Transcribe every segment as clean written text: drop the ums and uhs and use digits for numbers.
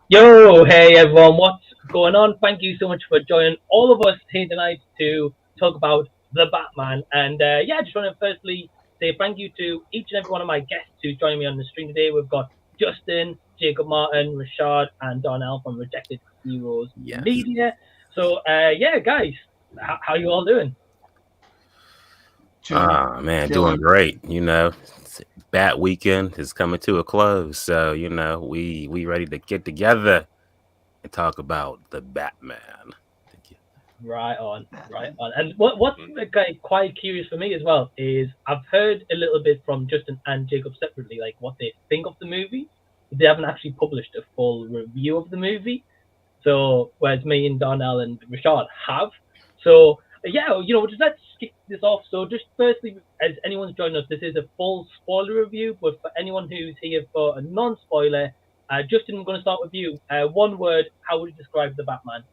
Yo, hey everyone, what's going on? Thank you so much for joining all of us here tonight to talk about the Batman. And I just want to firstly say thank you to each and every one of my guests who's joining me on the stream today. We've got Justin, Jacob Martin, Rashad, and Darnell from Rejected Heroes Yes. Media. So, guys, how you all doing? Chilling, Man, doing chilling. great. Bat weekend is coming to a close, so we ready to get together and talk about the Batman. Right on, right Batman. on. And what's quite curious for me as well is I've heard a little bit from Justin and Jacob separately, like what they think of the movie. They haven't actually published a full review of the movie. So whereas me and Darnell and Rashad have. So just let's kick this off. So just firstly, as anyone's joining us, this is a full spoiler review. But for anyone who's here for a non-spoiler, Justin, I'm going to start with you. One word: how would you describe the Batman?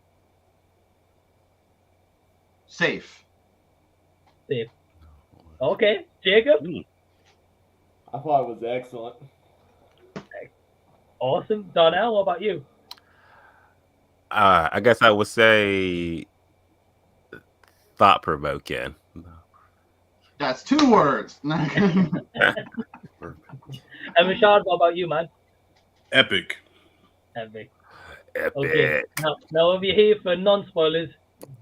Safe. Safe. Okay, Jacob. I thought it was excellent. Awesome. Darnell, what about you? I guess I would say thought provoking. That's 2 words. And Rashad, what about you, man? Epic. Epic. Epic. Okay. Now, if you're here for non-spoilers,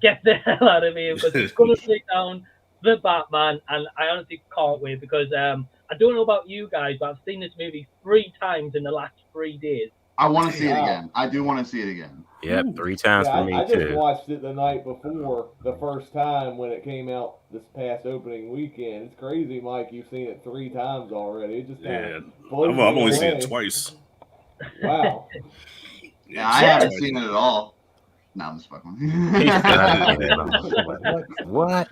get the hell out of here because it's going to take down the Batman, and I honestly can't wait because I don't know about you guys, but I've seen this movie 3 times in the last 3 days. I want to see it Wow. again. I do want to see it again. Yep, 3 times Yeah, for me I just too. watched it the night before the first time when it came out this past opening weekend. It's crazy, Mike. You've seen it 3 times already. It just Yeah. blows I've me only seen away. it twice. Wow. Yeah, I haven't seen it at all. No, I'm just fucking. What?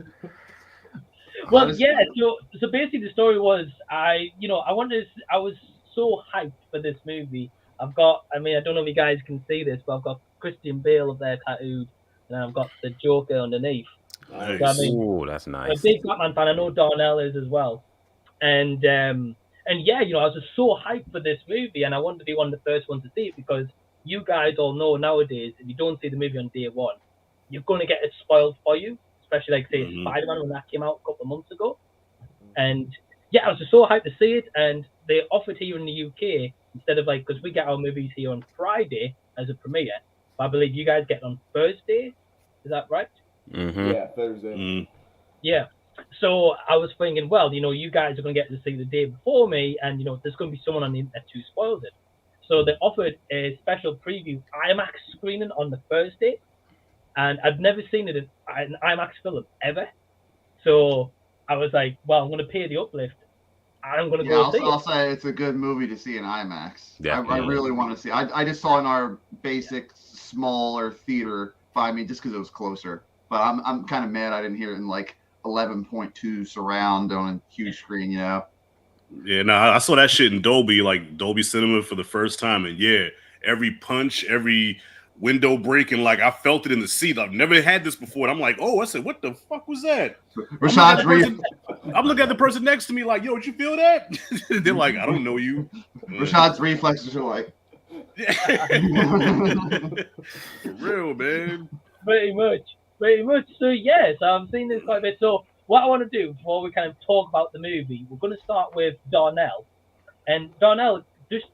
Well, yeah. So basically, the story was I was so hyped for this movie. I've got, I mean, I don't know if you guys can see this, but I've got Christian Bale up there tattooed, and I've got the Joker underneath. Nice. So, I mean, Ooh, that's I'm a nice. big Batman fan. I know Darnell is as well. And yeah, I was just so hyped for this movie, and I wanted to be one of the first ones to see it because you guys all know nowadays, if you don't see the movie on day one, you're going to get it spoiled for you. Especially like say Mhm. Spider-Man when that came out a couple of months ago, and yeah, I was just so hyped to see it. And they offered here in the UK instead of like because we get our movies here on Friday as a premiere, but I believe you guys get it on Thursday. Is that right? Mm-hmm. Yeah, Thursday. Mm. Yeah. So I was thinking, well, you guys are going to get to see the day before me, and there's going to be someone on the internet who spoils it. So they offered a special preview IMAX screening on the Thursday, and I'd never seen it in an IMAX film ever. So I was like, well, I'm going to pay the uplift, and I'm going to Yeah, go see I'll it. say it's a good movie to see in IMAX. I Definitely. really want to see. I just saw in our basic smaller theater by me just because it was closer. But I'm kind of mad I didn't hear it in like 11.2 surround on a huge screen. Yeah, no, I saw that shit in Dolby, like Dolby Cinema for the first time. And yeah, every punch, every window break, and like I felt it in the seat. I've never had this before. And I'm like, oh, I said, what the fuck was that? Rashad's I'm looking at the person next to me like, yo, did you feel that? They're like, I don't know you. Rashad's reflexes are like. For real, man. Pretty much. So yes, I've seen this quite a bit. So what I want to do before we kind of talk about the movie, we're going to start with Darnell. And Darnell, just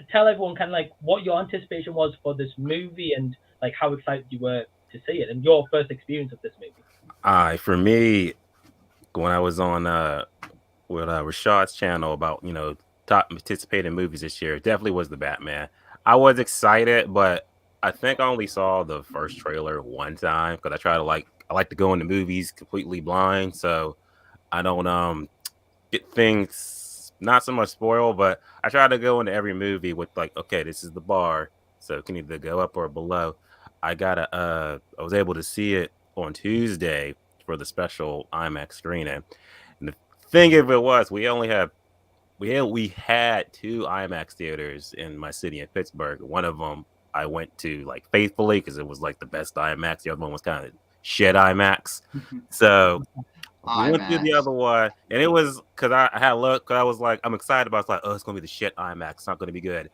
tell everyone kind of like what your anticipation was for this movie and like how excited you were to see it and your first experience of this movie. For me, when I was on with Rashad's channel about top anticipated movies this year, it definitely was the Batman. I was excited, but I think I only saw the first trailer one time because I like to go into movies completely blind, so I don't get things not so much spoiled, but I try to go into every movie with like, okay, this is the bar, so it can either go up or below. I was able to see it on Tuesday for the special IMAX screening. And the thing of it was we had 2 IMAX theaters in my city in Pittsburgh. One of them I went to like faithfully because it was like the best IMAX. The other one was kind of shit IMAX. So we went to the IMAX. other one, and it was because I had look. Cause I was like, I'm excited about. It's like, oh, it's gonna be the shit IMAX. It's not gonna be good.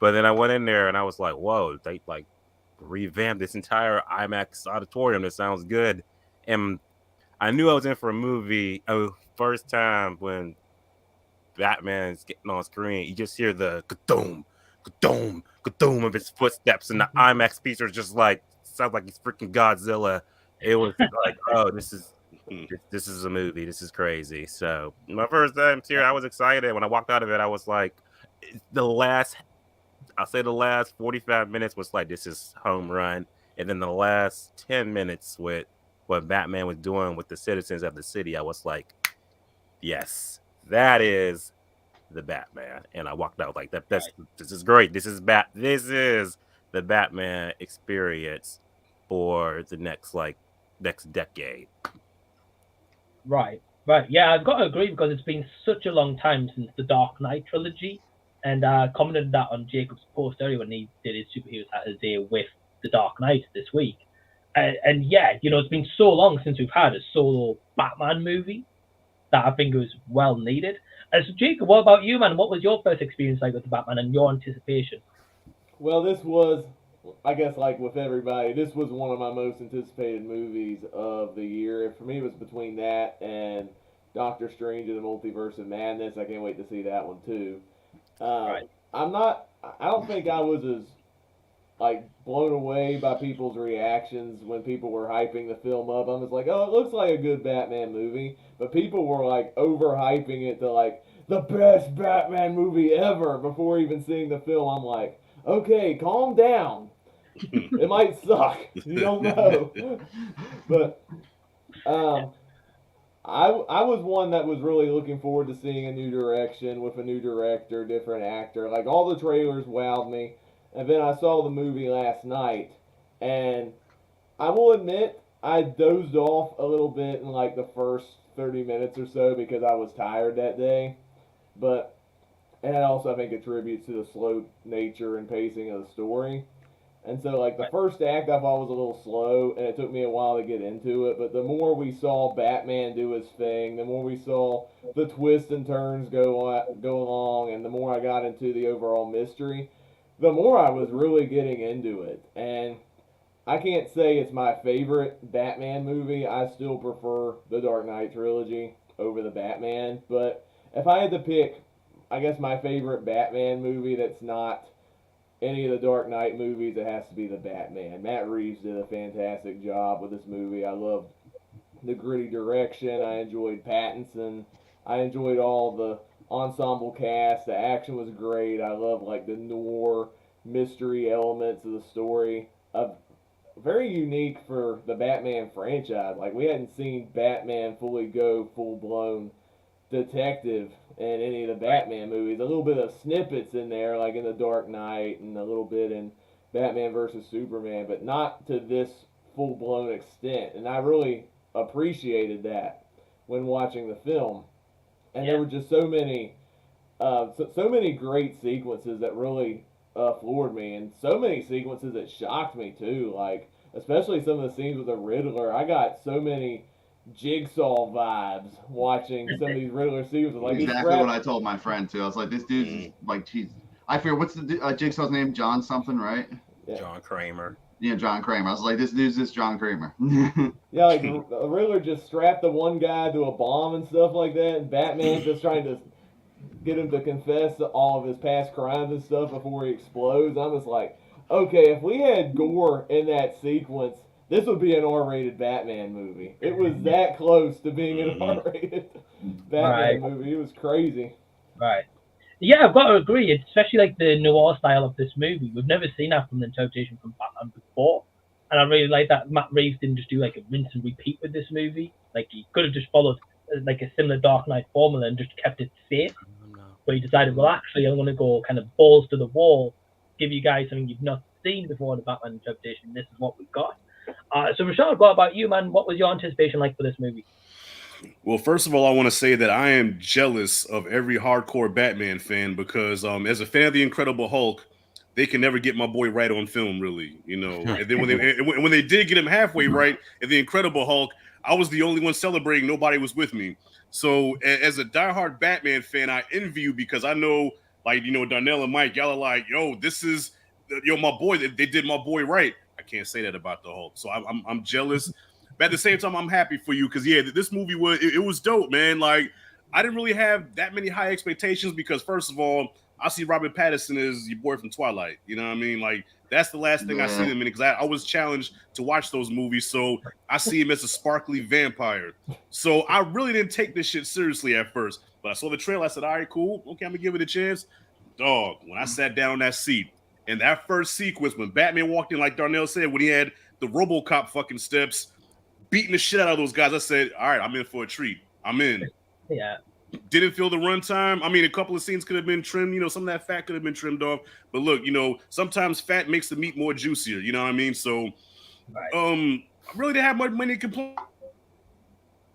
But then I went in there and I was like, whoa, they like revamped this entire IMAX auditorium. That sounds good. And I knew I was in for a movie. First time when Batman's getting on screen, you just hear the ka-doom, ka-doom, ka-doom of his footsteps, and the IMAX speaker is just like sounds like he's freaking Godzilla. It was like, oh, this is a movie. This is crazy. So my first time here, I was excited. When I walked out of it, I was like, I'll say the last 45 minutes was like, this is home run. And then the last 10 minutes with what Batman was doing with the citizens of the city, I was like, yes, that is the Batman. And I walked out like that. This is great. This is the Batman experience for the next decade. Right. Yeah, I've got to agree because it's been such a long time since the Dark Knight trilogy, and I commented that on Jacob's post earlier when he did his Superhero Saturday with the Dark Knight this week. And yeah, it's been so long since we've had a solo Batman movie that I think it was well needed. And so, Jacob, what about you, man? What was your first experience like with the Batman and your anticipation? Well, this was, I guess, like with everybody, this was one of my most anticipated movies of the year. For me, it was between that and Doctor Strange and the Multiverse of Madness. I can't wait to see that one too. Right. I don't think I was as like blown away by people's reactions when people were hyping the film up. I was like, oh, it looks like a good Batman movie, but people were like overhyping it to like the best Batman movie ever before even seeing the film. I'm like, okay, calm down. It might suck. You don't know. But I was one that was really looking forward to seeing a new direction with a new director, different actor. Like all the trailers wowed me. And then I saw the movie last night, and I will admit I dozed off a little bit in like the first 30 minutes or so because I was tired that day. And I also think attributes to the slow nature and pacing of the story. And so like the first act I thought was a little slow, and it took me a while to get into it. But the more we saw Batman do his thing, the more we saw the twists and turns go along, and the more I got into the overall mystery, the more I was really getting into it. And I can't say it's my favorite Batman movie. I still prefer the Dark Knight trilogy over the Batman. But if I had to pick, I guess my favorite Batman movie that's not any of the Dark Knight movies, it has to be the Batman. Matt Reeves did a fantastic job with this movie. I loved the gritty direction. I enjoyed Pattinson. I enjoyed all the ensemble cast. The action was great. I love like the noir mystery elements of the story. Very unique for the Batman franchise. Like we hadn't seen Batman fully go full blown detective in any of the Batman movies. A little bit of snippets in there, like in the Dark Knight and a little bit in Batman versus Superman, but not to this full blown extent. And I really appreciated that when watching the film. And there were just so many great sequences that really floored me, and so many sequences that shocked me too. Like especially some of the scenes with the Riddler. I got so many Jigsaw vibes watching some of these Riddler sequences. Like exactly what I told my friend too. I was like, this dude's like, I forget what's the Jigsaw's name, John something, right? Yeah. John Kramer. Yeah, John Kramer. I was like, this dude's just John Kramer. Yeah, like the Riddler just strapped the one guy to a bomb and stuff like that, and Batman's just trying to get him to confess to all of his past crimes and stuff before he explodes. I'm just like, okay, if we had gore in that sequence, this would be an R-rated Batman movie. It was that close to being an R-rated Batman movie. It was crazy. Right. Yeah, I've got to agree. Especially like the noir style of this movie. We've never seen that from the interpretation from Batman before. And I really like that Matt Reeves didn't just do like a rinse and repeat with this movie. Like he could have just followed like a similar Dark Knight formula and just kept it safe. But he decided, well, actually, I'm going to go kind of balls to the wall, give you guys something you've not seen before in the Batman interpretation. This is what we've got. So, Rashad, what about you, man? What was your anticipation like for this movie? Well, first of all, I want to say that I am jealous of every hardcore Batman fan because as a fan of the Incredible Hulk, they can never get my boy right on film, really, you know. And then when they did get him halfway right in the Incredible Hulk, I was the only one celebrating. Nobody was with me. So as a diehard Batman fan, I envy you because I know Like, you know, Darnell and Mike, y'all are like, yo, this is, yo, my boy, they did my boy right. I can't say that about the Hulk. So I'm jealous. But at the same time, I'm happy for you because, yeah, this movie was dope, man. Like, I didn't really have that many high expectations because, first of all, I see Robert Pattinson as your boy from Twilight. You know what I mean? Like, that's the last thing I see him in because I was challenged to watch those movies. So I see him as a sparkly vampire. So I really didn't take this shit seriously at first. But I saw the trailer. I said, all right, cool. Okay, I'm going to give it a chance. Dog, when I sat down in that seat, and that first sequence when Batman walked in, like Darnell said, when he had the RoboCop fucking steps, beating the shit out of those guys, I said, all right, I'm in for a treat. I'm in. Yeah. Didn't feel the runtime. I mean, a couple of scenes could have been trimmed. You know, some of that fat could have been trimmed off. But look, you know, sometimes fat makes the meat more juicier. You know what I mean? So, I really didn't have much money to complain.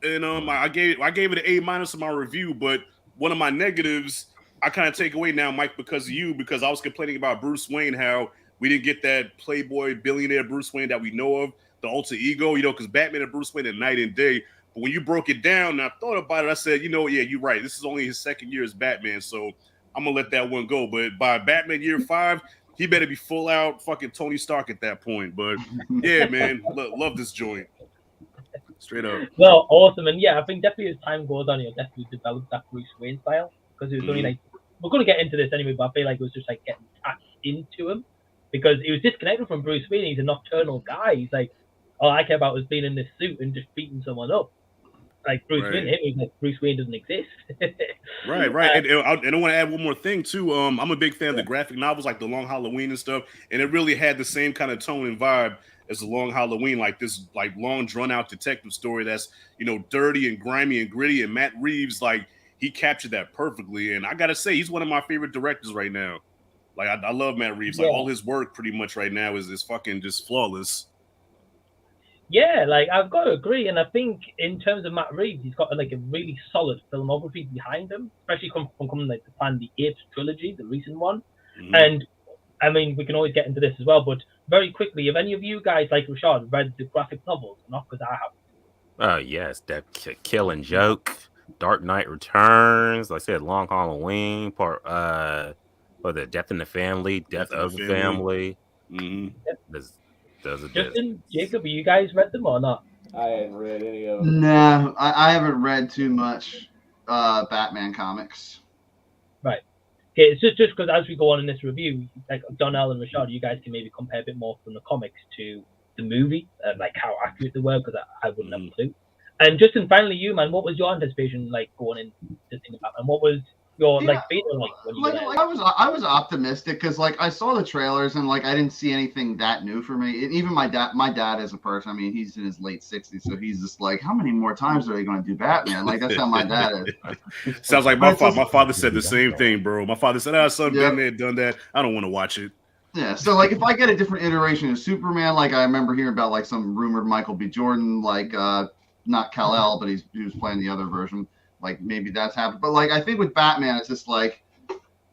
And I gave it an A- in my review. But one of my negatives, I kind of take away now, Mike, because of you, because I was complaining about Bruce Wayne, how we didn't get that playboy billionaire Bruce Wayne that we know of, the alter ego, you know, because Batman and Bruce Wayne are night and day. But when you broke it down and I thought about it, I said, you know, yeah, you're right. This is only his second year as Batman, so I'm going to let that one go. But by Batman year 5, he better be full out fucking Tony Stark at that point. But yeah, man, love this joint. Straight up. Well, awesome. And yeah, I think definitely as time goes on, he'll definitely develop that Bruce Wayne style because it was only like, we're going to get into this anyway, but I feel like it was just like getting tacked into him because he was disconnected from Bruce Wayne. He's a nocturnal guy. He's like, all I care about was being in this suit and just beating someone up. Like Bruce Wayne, he's like, Bruce Wayne doesn't exist. Right. And I want to add one more thing too. I'm a big fan of the graphic novels, like The Long Halloween and stuff, and it really had the same kind of tone and vibe as The Long Halloween, like this, like long drawn out detective story that's, you know, dirty and grimy and gritty. And Matt Reeves, like, he captured that perfectly. And I gotta say, he's one of my favorite directors right now. Like, I love Matt Reeves. Like, all his work pretty much right now is fucking just flawless. Yeah, like I've got to agree, and I think in terms of Matt Reeves, he's got like a really solid filmography behind him, especially from coming like the Planet of the Apes trilogy, the recent one. And I mean, we can always get into this as well, but very quickly, have any of you guys, like Rashad, read the graphic novels? Not because I haven't. Oh yes, that Killing Joke, Dark Knight Returns. Like I said, Long Halloween part. The Death in the Family, Death of the Family. Justin, Jacob, have you guys read them or not? I hadn't read any of them. No, I haven't read too much Batman comics. Right. Okay, it's just because as we go on in this review, like Donnell and Rashad, you guys can maybe compare a bit more from the comics to the movie, like how accurate they were, because I wouldn't have a clue. And Justin, finally, you, man, what was your anticipation like going in to think about, and what was your like feeling like when you were there? I was optimistic because like I saw the trailers and like I didn't see anything that new for me. And even my dad as a person, I mean, he's in his late 60s, so he's just like, how many more times are they going to do Batman? Like that's how my dad is. Sounds like my father said the same thing, bro. My father said, son, been there, done that. I don't want to watch it. Yeah, so like if I get a different iteration of Superman, like I remember hearing about like some rumored Michael B. Jordan, like not Kal-El, but he was playing the other version. Like maybe that's happened, but like I think with Batman, it's just like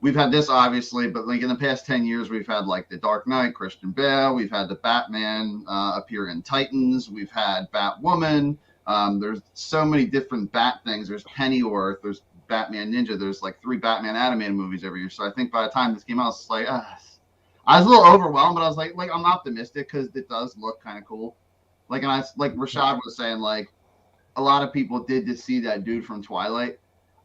we've had this obviously, but like in the past 10 years, we've had like the Dark Knight, Christian Bale, we've had the Batman appear in Titans, we've had Batwoman. There's so many different Bat things. There's Pennyworth, there's Batman Ninja. There's like 3 Batman animated movies every year. So I think by the time this came out, it's like I was a little overwhelmed, but I was like I'm optimistic because it does look kind of cool. Like and like Rashad was saying, like. A lot of people did to see that dude from Twilight.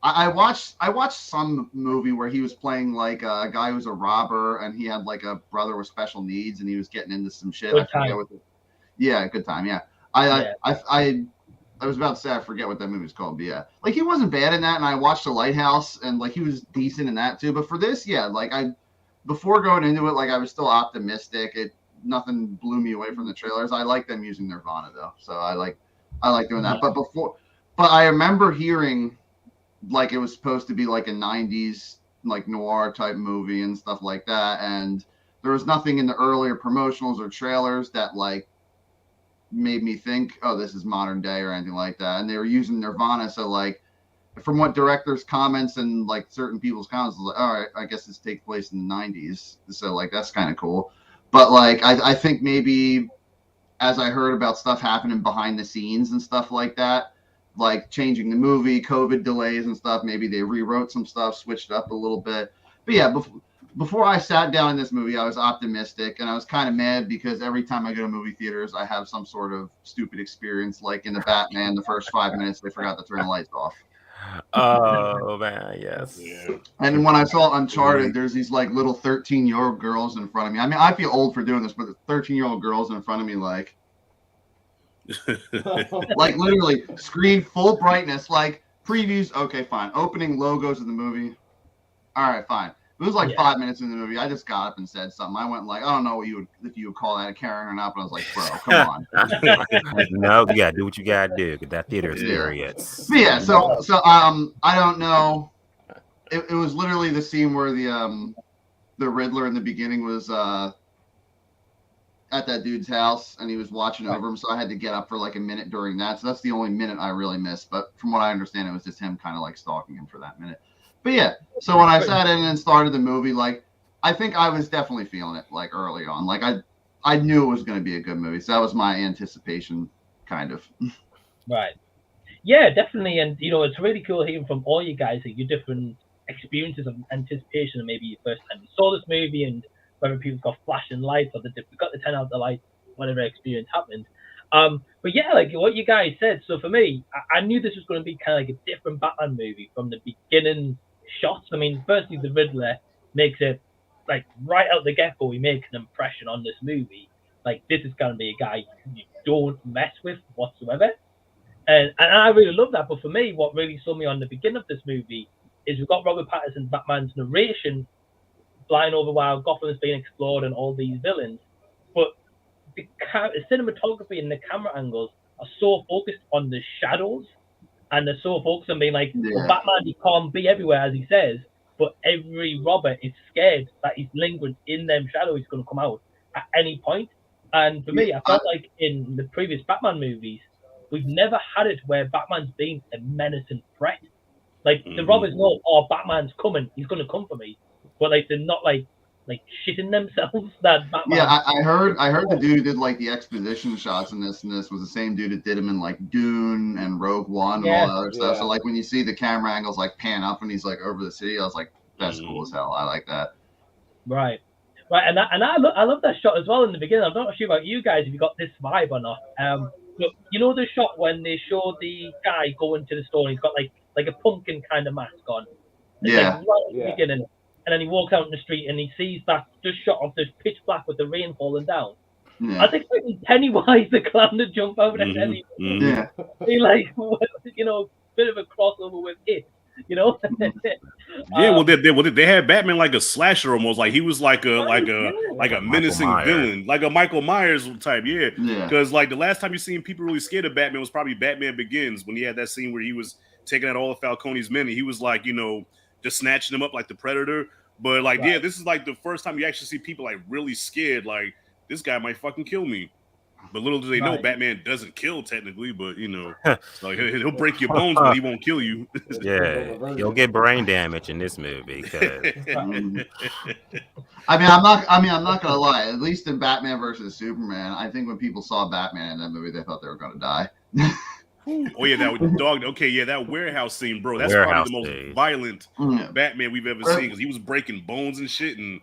I watched some movie where he was playing like a guy who was a robber and he had like a brother with special needs and he was getting into some shit. Good time. Good time. Yeah. I was about to say I forget what that movie's called, but yeah, like he wasn't bad in that. And I watched The Lighthouse and like he was decent in that too. But for this, yeah, like before going into it, like I was still optimistic. Nothing blew me away from the trailers. I like them using Nirvana though, so I like doing that. But I remember hearing like it was supposed to be like a 90s like noir type movie and stuff like that. And there was nothing in the earlier promotionals or trailers that like made me think, oh, this is modern day or anything like that. And they were using Nirvana. So like from what directors' comments and like certain people's comments, was like, all right, I guess this takes place in the 90s. So like that's kind of cool. But like I think maybe as I heard about stuff happening behind the scenes and stuff like that, like changing the movie, COVID delays and stuff, maybe they rewrote some stuff, switched up a little bit. But yeah, before I sat down in this movie, I was optimistic, and I was kind of mad because every time I go to movie theaters, I have some sort of stupid experience. Like in the Batman, the first 5 minutes they forgot to turn the lights off. Oh man, yes. Yeah. And when I saw Uncharted, there's these like little 13-year-old girls in front of me. I mean, I feel old for doing this, but the 13-year-old girls in front of me, like literally screen full brightness, like previews. Okay, fine. Opening logos of the movie. All right, fine. It was like 5 minutes in the movie. I just got up and said something. I went like, I don't know if you would call that a Karen or not, but I was like, bro, come on. No, you gotta do what you gotta do. Get that theater experience. But yeah, so I don't know. It was literally the scene where the Riddler in the beginning was at that dude's house and he was watching over him, so I had to get up for like a minute during that. So that's the only minute I really missed. But from what I understand, it was just him kind of like stalking him for that minute. But yeah, so when I sat in and started the movie, like I think I was definitely feeling it like early on. Like I knew it was going to be a good movie. So that was my anticipation, kind of. Right. Yeah, definitely. And it's really cool hearing from all you guys your different experiences of anticipation, and maybe your first time you saw this movie, and whether people got flashing lights or got the 10 out of the light, whatever experience happened. But yeah, like what you guys said. So for me, I knew this was going to be kind of like a different Batman movie from the beginning shots. I mean, firstly, the Riddler makes it like right out the get-go. He makes an impression on this movie. Like this is going to be a guy you don't mess with whatsoever. And I really love that. But for me, what really sold me on the beginning of this movie is we've got Robert Pattinson, Batman's narration, flying over while Gotham is being explored and all these villains. But the cinematography and the camera angles are so focused on the shadows, and they're so focused on being like, well, Batman, he can't be everywhere, as he says, but every robber is scared that he's lingering in them shadows. He's going to come out at any point. And for me, I felt like in the previous Batman movies, we've never had it where Batman's been a menacing threat. Like, the robbers know, oh, Batman's coming, he's going to come for me. But, like, they're not, like shitting themselves that Batman... Yeah, I heard the dude who did, like, the exposition shots in this was the same dude that did them in, like, Dune and Rogue One and all that other stuff. So, like, when you see the camera angles, like, pan up and he's, like, over the city, I was like, that's cool as hell. I like that. Right. And I love that shot as well in the beginning. I'm not sure about you guys if you got this vibe or not. But you know the shot when they show the guy going to the store and he's got like a pumpkin kind of mask on. It's like right at the beginning, and then he walks out in the street and he sees that just shot of this pitch black with the rain falling down. Yeah. I was expecting Pennywise the clown to jump over and then he like bit of a crossover with it. Well, they had Batman like a slasher almost, like he was like a menacing villain, like a Michael Myers type, Because like the last time you seen people really scared of Batman was probably Batman Begins, when he had that scene where he was taking out all of Falcone's men, and he was like just snatching them up like the Predator. But like this is like the first time you actually see people like really scared, like this guy might fucking kill me. But little do they know, Batman doesn't kill technically, but like he'll break your bones, but he won't kill you. He'll get brain damage in this movie. I'm not gonna lie. At least in Batman versus Superman, I think when people saw Batman in that movie, they thought they were gonna die. Oh yeah, that dog. Okay, yeah, that warehouse scene, bro. That's probably the most violent Batman we've ever seen, because he was breaking bones and shit. And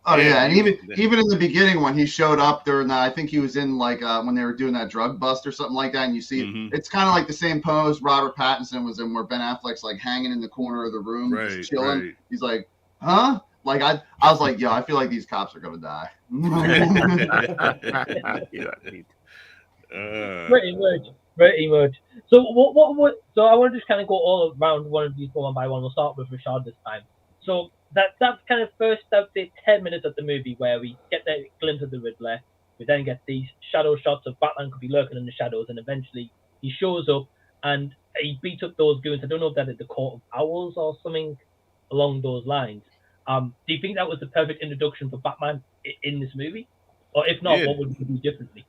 and even in the beginning when he showed up during that, I think he was in like when they were doing that drug bust or something like that, and you see it's kind of like the same pose Robert Pattinson was in, where Ben Affleck's like hanging in the corner of the room, just chilling. Right. He's like, huh? Like I was like, yo, I feel like these cops are gonna die. Pretty much. So what? So I want to just kind of go all around one of these one by one. We'll start with Rashad this time. So that's kind of first, I would say, 10 minutes of the movie where we get that glimpse of the Riddler. We then get these shadow shots of Batman could be lurking in the shadows, and eventually he shows up and he beats up those goons. I don't know if that is the Court of Owls or something along those lines. Do you think that was the perfect introduction for Batman in this movie? Or if not, what would you do differently?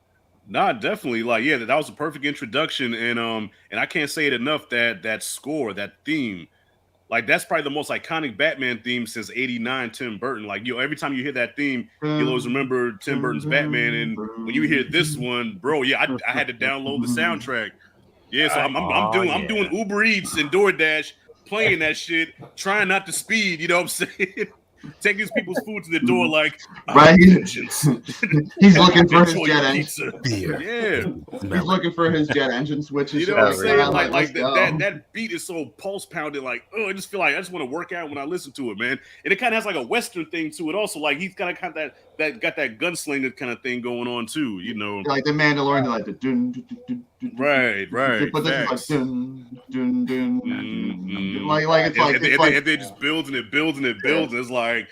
Nah, definitely. Like, that was a perfect introduction, and I can't say it enough that score, that theme, like that's probably the most iconic Batman theme since '89 Tim Burton. Like, every time you hear that theme, you'll always remember Tim Burton's Batman. And when you hear this one, bro, I had to download the soundtrack. Yeah, so I'm doing Uber Eats and DoorDash, playing that shit, trying not to speed. You know what I'm saying? take these people's food to the door like, right? vengeance. He's looking for his Enjoy jet your engine. pizza. Beer. Yeah. He's looking for his jet engine switch. And You shit know what I'm like saying? that. Like Let's go. that beat is so pulse pounding. Like, oh, I just feel like I just want to work out when I listen to it, man. And it kind of has like a Western thing to it, also. Like he's kind of that got that gunslinger kind of thing going on too. You know, like the Mandalorian, like the dun, dun, dun, dun, right. But this is like dun, dun, dun, dun. Like it's like and they just builds and it builds and it builds. And it's like,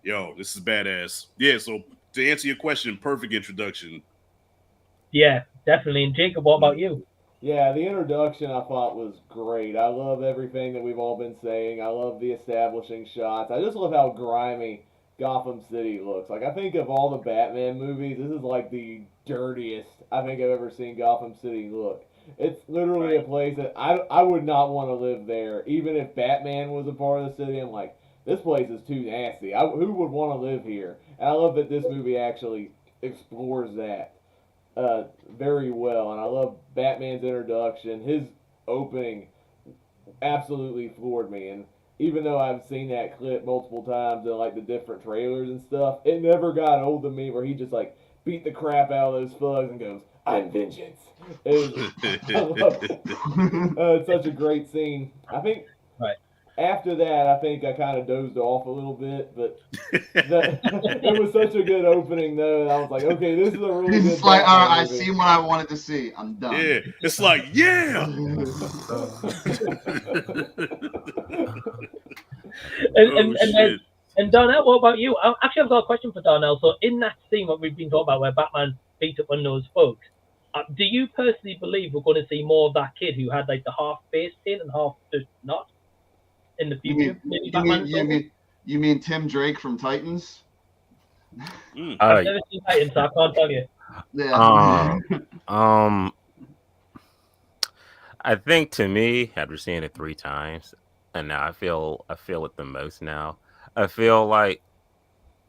yo, this is badass. Yeah. So to answer your question, perfect introduction. Yeah, definitely. And Jacob, what about you? Yeah, the introduction I thought was great. I love everything that we've all been saying. I love the establishing shots. I just love how grimy Gotham City looks. Like, I think of all the Batman movies, this is like the dirtiest I think I've ever seen Gotham City look. It's literally a place that I would not want to live there. Even if Batman was a part of the city, I'm like, this place is too nasty. Who would want to live here? And I love that this movie actually explores that very well. And I love Batman's introduction. His opening absolutely floored me. And even though I've seen that clip multiple times in like the different trailers and stuff, it never got old to me where he just like beat the crap out of those thugs and goes, "I'm vengeance." I love it. It's such a great scene. I think after that, I think I kind of dozed off a little bit, but it was such a good opening though. And I was like, okay, this is a really good. It's like, all right, I've seen what I wanted to see. I'm done. Yeah, it's like, yeah. And Darnell, what about you? Actually, I've got a question for Darnell. So in that scene, what we've been talking about, where Batman beat up one of those folks, do you personally believe we're going to see more of that kid who had like the half face paint and half just not in the future? You mean Tim Drake from Titans? I've never seen Titans, so I can't tell you. Yeah. I think to me, after seeing it 3 times, and now I feel it the most now. I feel like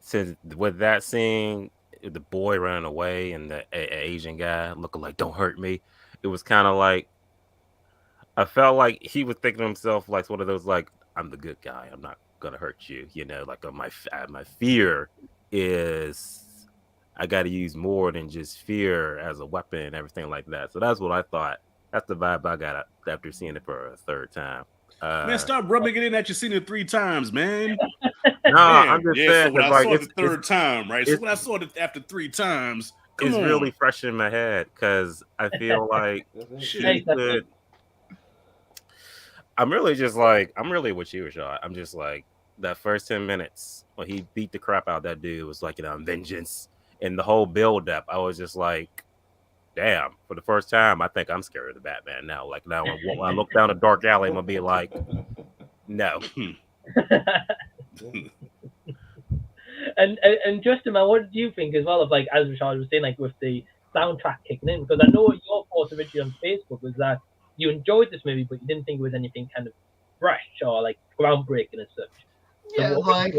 since with that scene, the boy running away and the Asian guy looking like "Don't hurt me," it was kind of like I felt like he was thinking to himself like one of those like, "I'm the good guy. I'm not gonna hurt you." You know, like my fear is I got to use more than just fear as a weapon and everything like that. So that's what I thought. That's the vibe I got after seeing it for a 3rd time. Man, stop rubbing it in that you've seen it 3 times, man. No, I'm just saying. So when I like, saw it the 3rd time, right? So when I saw it after 3 times, it's really fresh in my head because I feel like I'm really with you, Rashad. I'm just like that first 10 minutes when he beat the crap out of that dude was like, vengeance. And the whole build up, I was just like, damn, for the first time, I think I'm scared of the Batman now. Like now when I look down a dark alley, I'm gonna be like, no. And Justin, man, what do you think as well of like as Rashad was saying, like with the soundtrack kicking in? Because I know your post originally on Facebook was that you enjoyed this movie, but you didn't think it was anything kind of fresh or like groundbreaking as such. Yeah, so like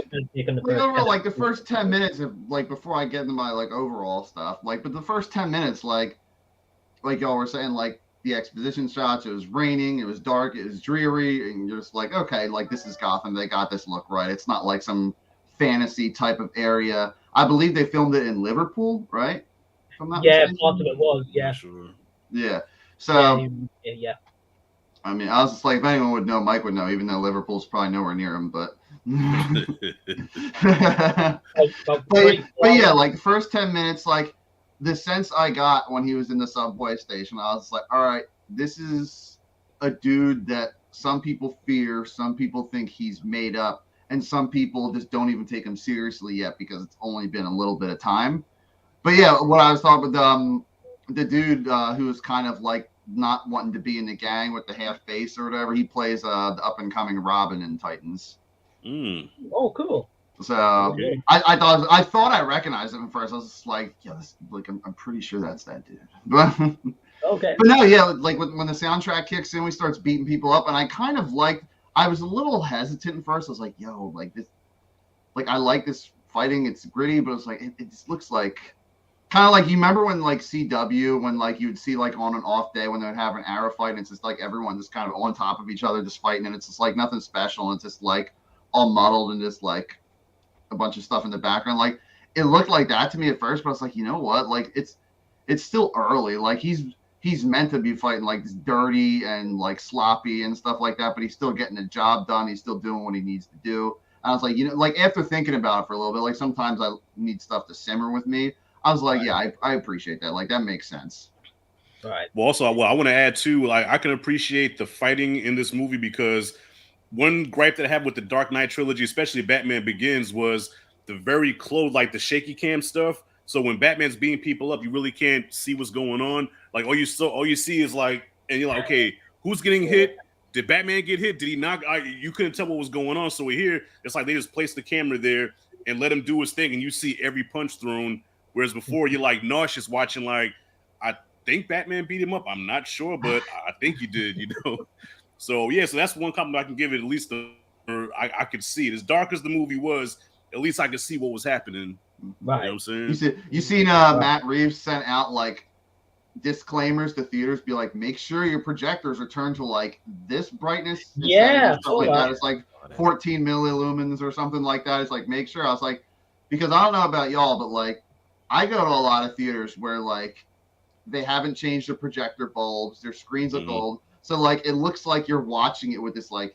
overall, like the first 10 minutes of like before I get into my like overall stuff, like but the first 10 minutes, like y'all were saying, like the exposition shots, it was raining, it was dark, it was dreary, and you're just like, okay, like this is Gotham, they got this look right. It's not like some fantasy type of area. I believe they filmed it in Liverpool, right? Yeah, part of it was, yeah. Sure. Yeah. So yeah. I mean, I was just like, if anyone would know, Mike would know, even though Liverpool's probably nowhere near him, but but yeah, like the first 10 minutes, like the sense I got when he was in the subway station, I was like, all right, this is a dude that some people fear, some people think he's made up, and some people just don't even take him seriously yet because it's only been a little bit of time. But yeah, what I was talking about, the dude who was kind of like not wanting to be in the gang with the half face or whatever, he plays the up and coming Robin in Titans. Oh, cool. So okay. I thought I recognized him at first. I was just like, yeah, I'm pretty sure that's that dude. Okay. But no, yeah, like when the soundtrack kicks in, we starts beating people up, and I kind of like. I was a little hesitant at first. I was like, yo, like this, like I like this fighting. It's gritty, but it's like it just looks like kind of like you remember when like CW when like you would see like on an off day when they would have an arrow fight, and it's just like everyone just kind of on top of each other just fighting, and it's just like nothing special, and it's just like all muddled and just like a bunch of stuff in the background. Like it looked like that to me at first, but I was like, you know what? Like it's still early. Like he's meant to be fighting like dirty and like sloppy and stuff like that, but he's still getting the job done. He's still doing what he needs to do. And I was like, like after thinking about it for a little bit, like sometimes I need stuff to simmer with me. I was like, yeah, I appreciate that. Like that makes sense. Right. Well, also, I want to add too, like I can appreciate the fighting in this movie because one gripe that I have with the Dark Knight trilogy, especially Batman Begins, was the very close, like the shaky cam stuff. So when Batman's beating people up, you really can't see what's going on. Like all you see is like, and you're like, okay, who's getting hit? Did Batman get hit? Did he not? You couldn't tell what was going on. So here, it's like they just placed the camera there and let him do his thing, and you see every punch thrown. Whereas before, you're like nauseous watching. Like I think Batman beat him up. I'm not sure, but I think he did. So yeah, so that's one compliment I can give it. At least I could see it. As dark as the movie was, at least I could see what was happening. Right. You know what I'm saying? You seen Matt Reeves sent out like disclaimers to theaters, be like, make sure your projectors are turned to like this brightness. Yeah, stuff like that. It's like 14 millilumens or something like that. It's like, make sure. I was like, because I don't know about y'all, but like I go to a lot of theaters where like they haven't changed the projector bulbs, their screens look old. So like it looks like you're watching it with this like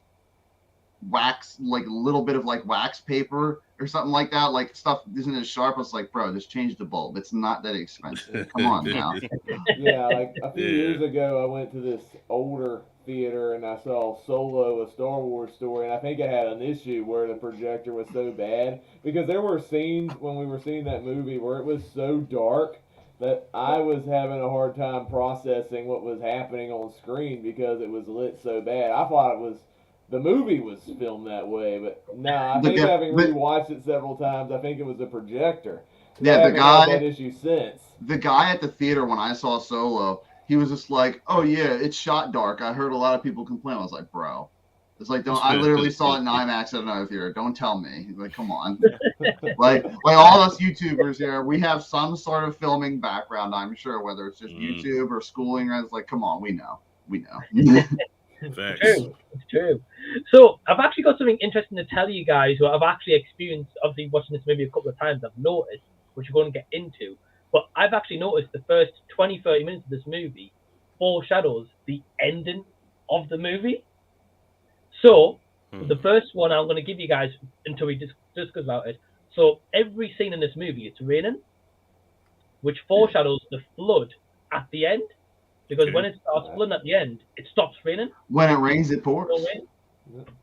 wax, like a little bit of like wax paper or something like that. Like stuff isn't as sharp. It's like, bro, just change the bulb. It's not that expensive. Come on now. Yeah, like a few years ago, I went to this older theater and I saw Solo, a Star Wars story, and I think it had an issue where the projector was so bad because there were scenes when we were seeing that movie where it was so dark that I was having a hard time processing what was happening on screen because it was lit so bad. I thought the movie was filmed that way, but I think having rewatched it several times, I think it was the projector. Yeah, the guy had that issue since. The guy at the theater when I saw Solo, he was just like, "Oh yeah, it's shot dark." I heard a lot of people complain. I was like, "Bro, it's like I literally saw it in IMAX at another theater. Don't tell me." Like, come on. like all us YouTubers here, we have some sort of filming background. I'm sure, whether it's just YouTube or schooling. It's like, come on, we know. It's true. So I've actually got something interesting to tell you guys who I've actually experienced, obviously watching this movie a couple of times. I've noticed, which we're going to get into, but I've actually noticed the first 20-30 minutes of this movie foreshadows the ending of the movie. So the first one I'm going to give you guys until we discuss about it. So every scene in this movie, it's raining, which foreshadows the flood at the end. Because when it starts flooding at the end, it stops raining. When it rains, it pours.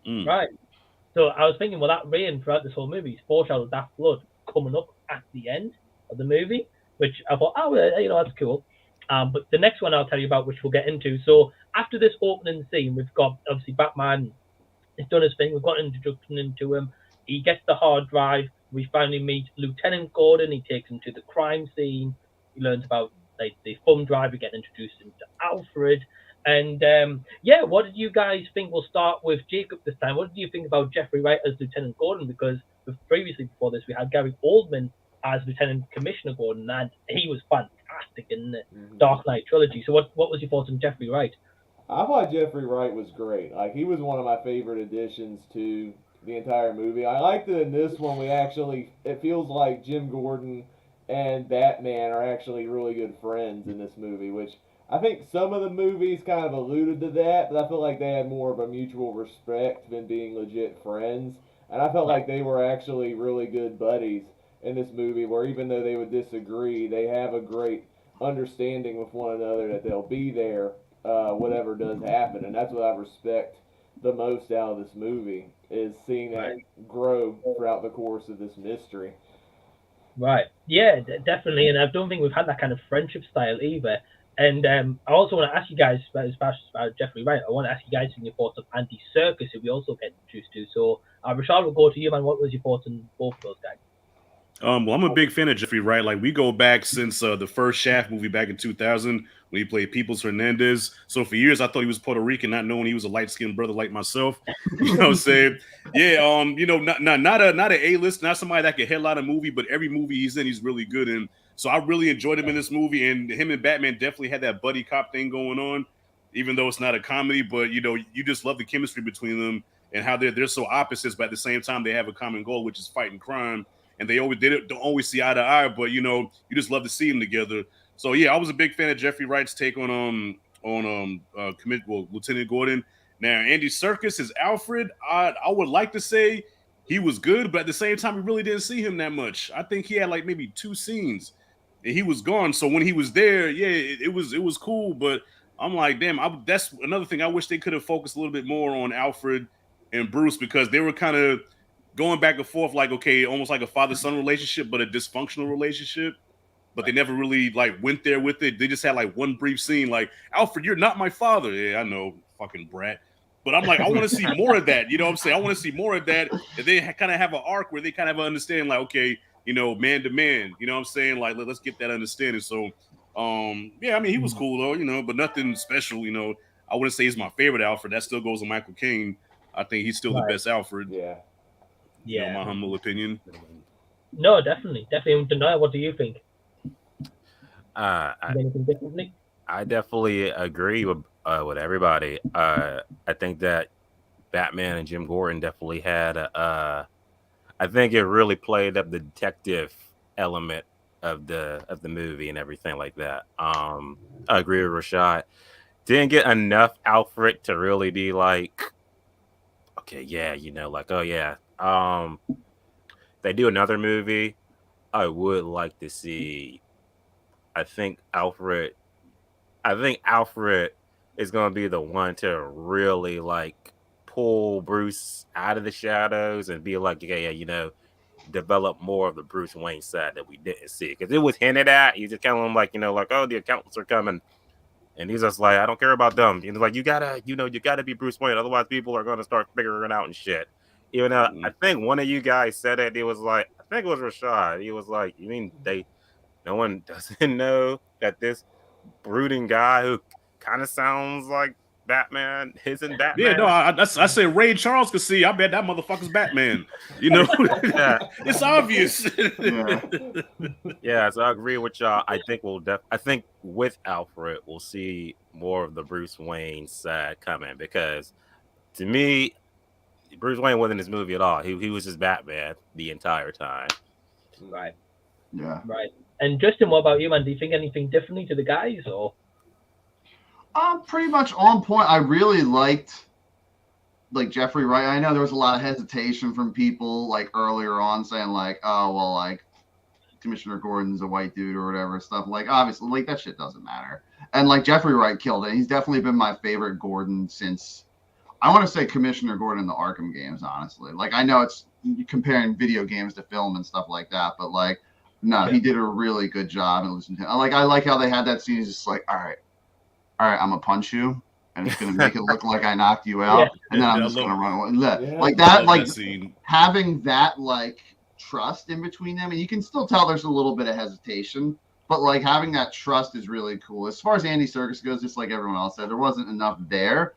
Right. So I was thinking, well, that rain throughout this whole movie foreshadows that flood coming up at the end of the movie, which I thought, that's cool. But the next one I'll tell you about, which we'll get into. So after this opening scene, we've got, obviously, Batman has done his thing. We've got an introduction into him. He gets the hard drive. We finally meet Lieutenant Gordon. He takes him to the crime scene. He learns about the thumb drive. We get introduced into Alfred. And what did you guys think? We'll start with Jacob this time. What did you think about Jeffrey Wright as Lieutenant Gordon? Because previously before this, we had Gary Oldman as Lieutenant Commissioner Gordon, and he was fantastic in the Dark Knight trilogy. So what was your thoughts on Jeffrey Wright? I thought Jeffrey Wright was great. Like, he was one of my favorite additions to the entire movie. I like that in this one it feels like Jim Gordon and Batman are actually really good friends in this movie, which I think some of the movies kind of alluded to that, but I feel like they had more of a mutual respect than being legit friends. And I felt like they were actually really good buddies in this movie, where even though they would disagree, they have a great understanding with one another that they'll be there whatever does happen. And that's what I respect the most out of this movie, is seeing that grow throughout the course of this mystery. Right. Yeah, definitely. And I don't think we've had that kind of friendship style either. And I also want to ask you guys about Jeffrey Wright. I want to ask you guys in your thoughts of Andy Serkis, who we also get introduced to. So, Rashad, we'll go to you, man. What was your thoughts on both of those guys? Well, I'm a big fan of Jeffrey Wright. Like, we go back since the first Shaft movie back in 2000 when he played Peoples Hernandez. So for years, I thought he was Puerto Rican, not knowing he was a light-skinned brother like myself. You know what I'm saying? Yeah, not a A-list, not somebody that can headline a movie, but every movie he's in, he's really good in. So I really enjoyed him in this movie, and him and Batman definitely had that buddy cop thing going on, even though it's not a comedy. But, you just love the chemistry between them. and how they're so opposites, but at the same time they have a common goal, which is fighting crime. And they don't always see eye to eye, but you just love to see them together. So yeah, I was a big fan of Jeffrey Wright's take on Lieutenant Gordon. Now Andy Serkis as Alfred, I would like to say he was good, but at the same time, we really didn't see him that much. I think he had like maybe 2 scenes, and he was gone. So when he was there, yeah, it was cool. But I'm like, damn, that's another thing. I wish they could have focused a little bit more on Alfred and Bruce, because they were kind of going back and forth, like, okay, almost like a father-son relationship, but a dysfunctional relationship. But they never really like went there with it. They just had like one brief scene, like, Alfred, you're not my father. Yeah, I know, fucking brat. But I'm like, I want to see more of that. You know what I'm saying? I want to see more of that. And they kind of have an arc where they kind of understand, like, okay, man to man. You know what I'm saying? Like, let's get that understanding. So, yeah, I mean, he was cool though, but nothing special. I wouldn't say he's my favorite Alfred. That still goes to Michael Caine. I think he's still the best Alfred. Yeah. My humble opinion. No, definitely. Denial, what do you think? Anything differently? I definitely agree with everybody. I think that Batman and Jim Gordon definitely had I think it really played up the detective element of the movie and everything like that. I agree with Rashad. Didn't get enough Alfred to really be like, okay, yeah, like, oh yeah. They do another movie, I would like to see. I think Alfred is going to be the one to really like pull Bruce out of the shadows and be like, yeah, develop more of the Bruce Wayne side that we didn't see. Because it was hinted at. You just kind of like, like, oh, the accountants are coming. And he's just like, I don't care about them. He's like, you gotta be Bruce Wayne. Otherwise, people are going to start figuring it out and shit. Even though I think one of you guys said it. It was like, I think it was Rashad. He was like, you mean no one doesn't know that this brooding guy who kind of sounds like Batman isn't Batman? Yeah, no, I said Ray Charles could see. I bet that motherfucker's Batman. Yeah. It's obvious. Yeah, so I agree with y'all. I think I think with Alfred, we'll see more of the Bruce Wayne side coming, because to me, Bruce Wayne wasn't in this movie at all. He was just Batman the entire time. Right. Yeah. Right. And Justin, what about you, man? Do you think anything differently to the guys, or? Pretty much on point. I really liked like Jeffrey Wright. I know there was a lot of hesitation from people like earlier on saying like, oh well, like Commissioner Gordon's a white dude or whatever stuff. Like obviously, like that shit doesn't matter. And like Jeffrey Wright killed it. He's definitely been my favorite Gordon since, I want to say, Commissioner Gordon in the Arkham games. Honestly, like I know it's comparing video games to film and stuff like that, but like no, he did a really good job. And listen to him. I like how they had that scene. He's just like, all right, I'm gonna punch you, and it's gonna make it look like I knocked you out, and then I'm just gonna run away. Like that, like having that like trust in between them, and you can still tell there's a little bit of hesitation, but like having that trust is really cool. As far as Andy Serkis goes, just like everyone else said, there wasn't enough there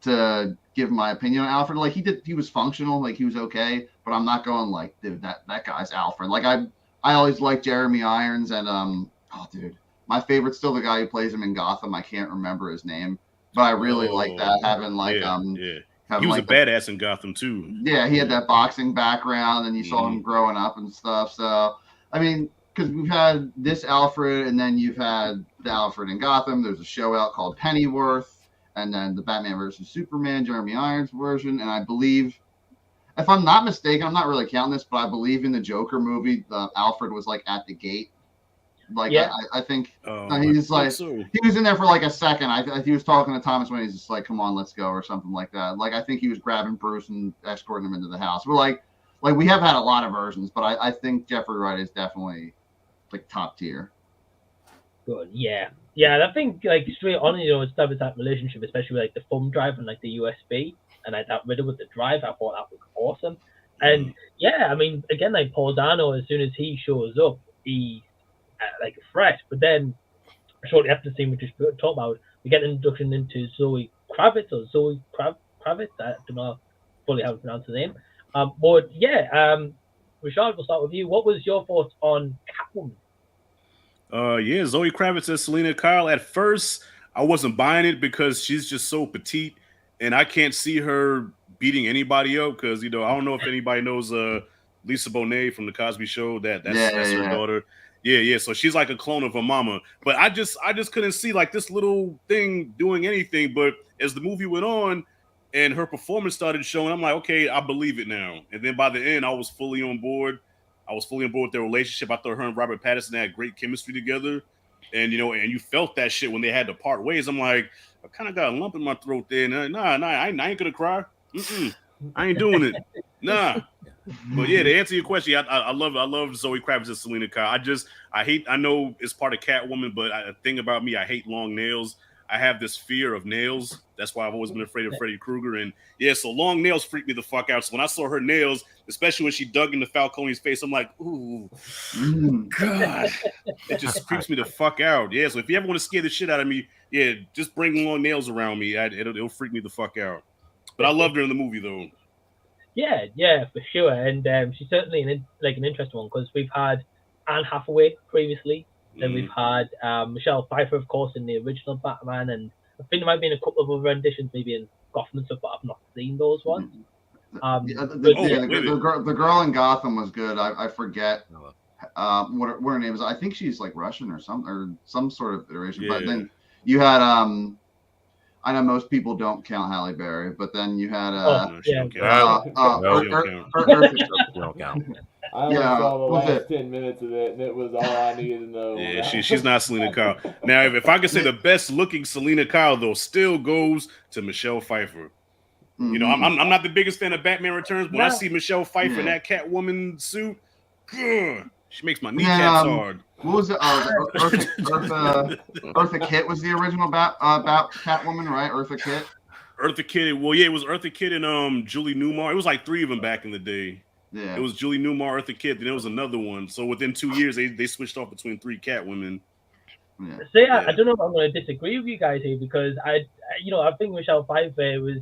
to give my opinion on Alfred. Like he was functional, like he was okay, but I'm not going like, dude, that guy's Alfred. Like I always liked Jeremy Irons, and oh dude. My favorite's still the guy who plays him in Gotham. I can't remember his name, but I really like that. Having like he was a badass in Gotham too. Yeah, he had that boxing background, and you saw him growing up and stuff. So I mean, because we've had this Alfred, and then you've had the Alfred in Gotham. There's a show out called Pennyworth, and then the Batman versus Superman, Jeremy Irons version, and I believe, if I'm not mistaken, I'm not really counting this, but I believe in the Joker movie, Alfred was like at the gate. Like I think he's like he was in there for like a second. He was talking to Thomas Wayne. He's just like, "Come on, let's go," or something like that. Like I think he was grabbing Bruce and escorting him into the house. But like we have had a lot of versions, but I think Jeffrey Wright is definitely like top tier. Good, yeah. I think like straight on, establish that relationship, especially with like the thumb drive and like the USB, and like that Riddler with the drive. I thought that was awesome. And yeah, I mean, again, like Paul Dano, as soon as he shows up, he like a threat, but then shortly after the scene we just talked about, we get an introduction into Zoe Kravitz. I don't know fully how to pronounce the name. But yeah, Rashad, we'll start with you. What was your thoughts on Catwoman? Yeah, Zoe Kravitz as Selena Kyle. At first, I wasn't buying it because she's just so petite, and I can't see her beating anybody up because I don't know if anybody knows Lisa Bonet from the Cosby Show. That's her daughter. Yeah. So she's like a clone of her mama. But I just couldn't see like this little thing doing anything. But as the movie went on and her performance started showing, I'm like, okay, I believe it now. And then by the end, I was fully on board. With their relationship. I thought her and Robert Pattinson had great chemistry together. And and you felt that shit when they had to part ways. I'm like, I kind of got a lump in my throat there. Nah, I ain't gonna cry. I ain't doing it. Nah. But yeah, to answer your question, I love Zoe Kravitz and Selena Kyle. I know it's part of Catwoman, but the thing about me, I hate long nails. I have this fear of nails. That's why I've always been afraid of Freddy Krueger. And yeah, so long nails freak me the fuck out. So when I saw her nails, especially when she dug into Falcone's face, I'm like, ooh, God. It just creeps me the fuck out. Yeah, so if you ever want to scare the shit out of me, yeah, just bring long nails around me. It'll freak me the fuck out. But I loved her in the movie, though. Yeah, for sure. And she's certainly an interesting one because we've had Anne Hathaway previously. Then we've had Michelle Pfeiffer, of course, in the original Batman, and I think there might have been a couple of other renditions, maybe in Gotham and stuff, but I've not seen those ones. The girl in Gotham was good. I forget what her name is. I think she's like Russian or some sort of iteration. Yeah. But then you had I know most people don't count Halle Berry, but then you had I only saw the last 10 minutes of it, and it was all I needed to know. Yeah, she's not Selena Kyle. Now, if I could say the best looking Selena Kyle, though, still goes to Michelle Pfeiffer. Mm-hmm. I'm not the biggest fan of Batman Returns. When I see Michelle Pfeiffer in that Catwoman suit, she makes my kneecaps hard. What was it? Eartha Kitt was the original Catwoman, right? Eartha Kitt. Eartha Kitt. Well, yeah, it was Eartha Kitt and Julie Newmar. It was like 3 of them back in the day. Yeah, it was Julie Newmar, Eartha Kitt, then there was another one. So within 2 years, they switched off between 3 Catwomen. Yeah. I don't know if I'm going to disagree with you guys here because I think Michelle Pfeiffer was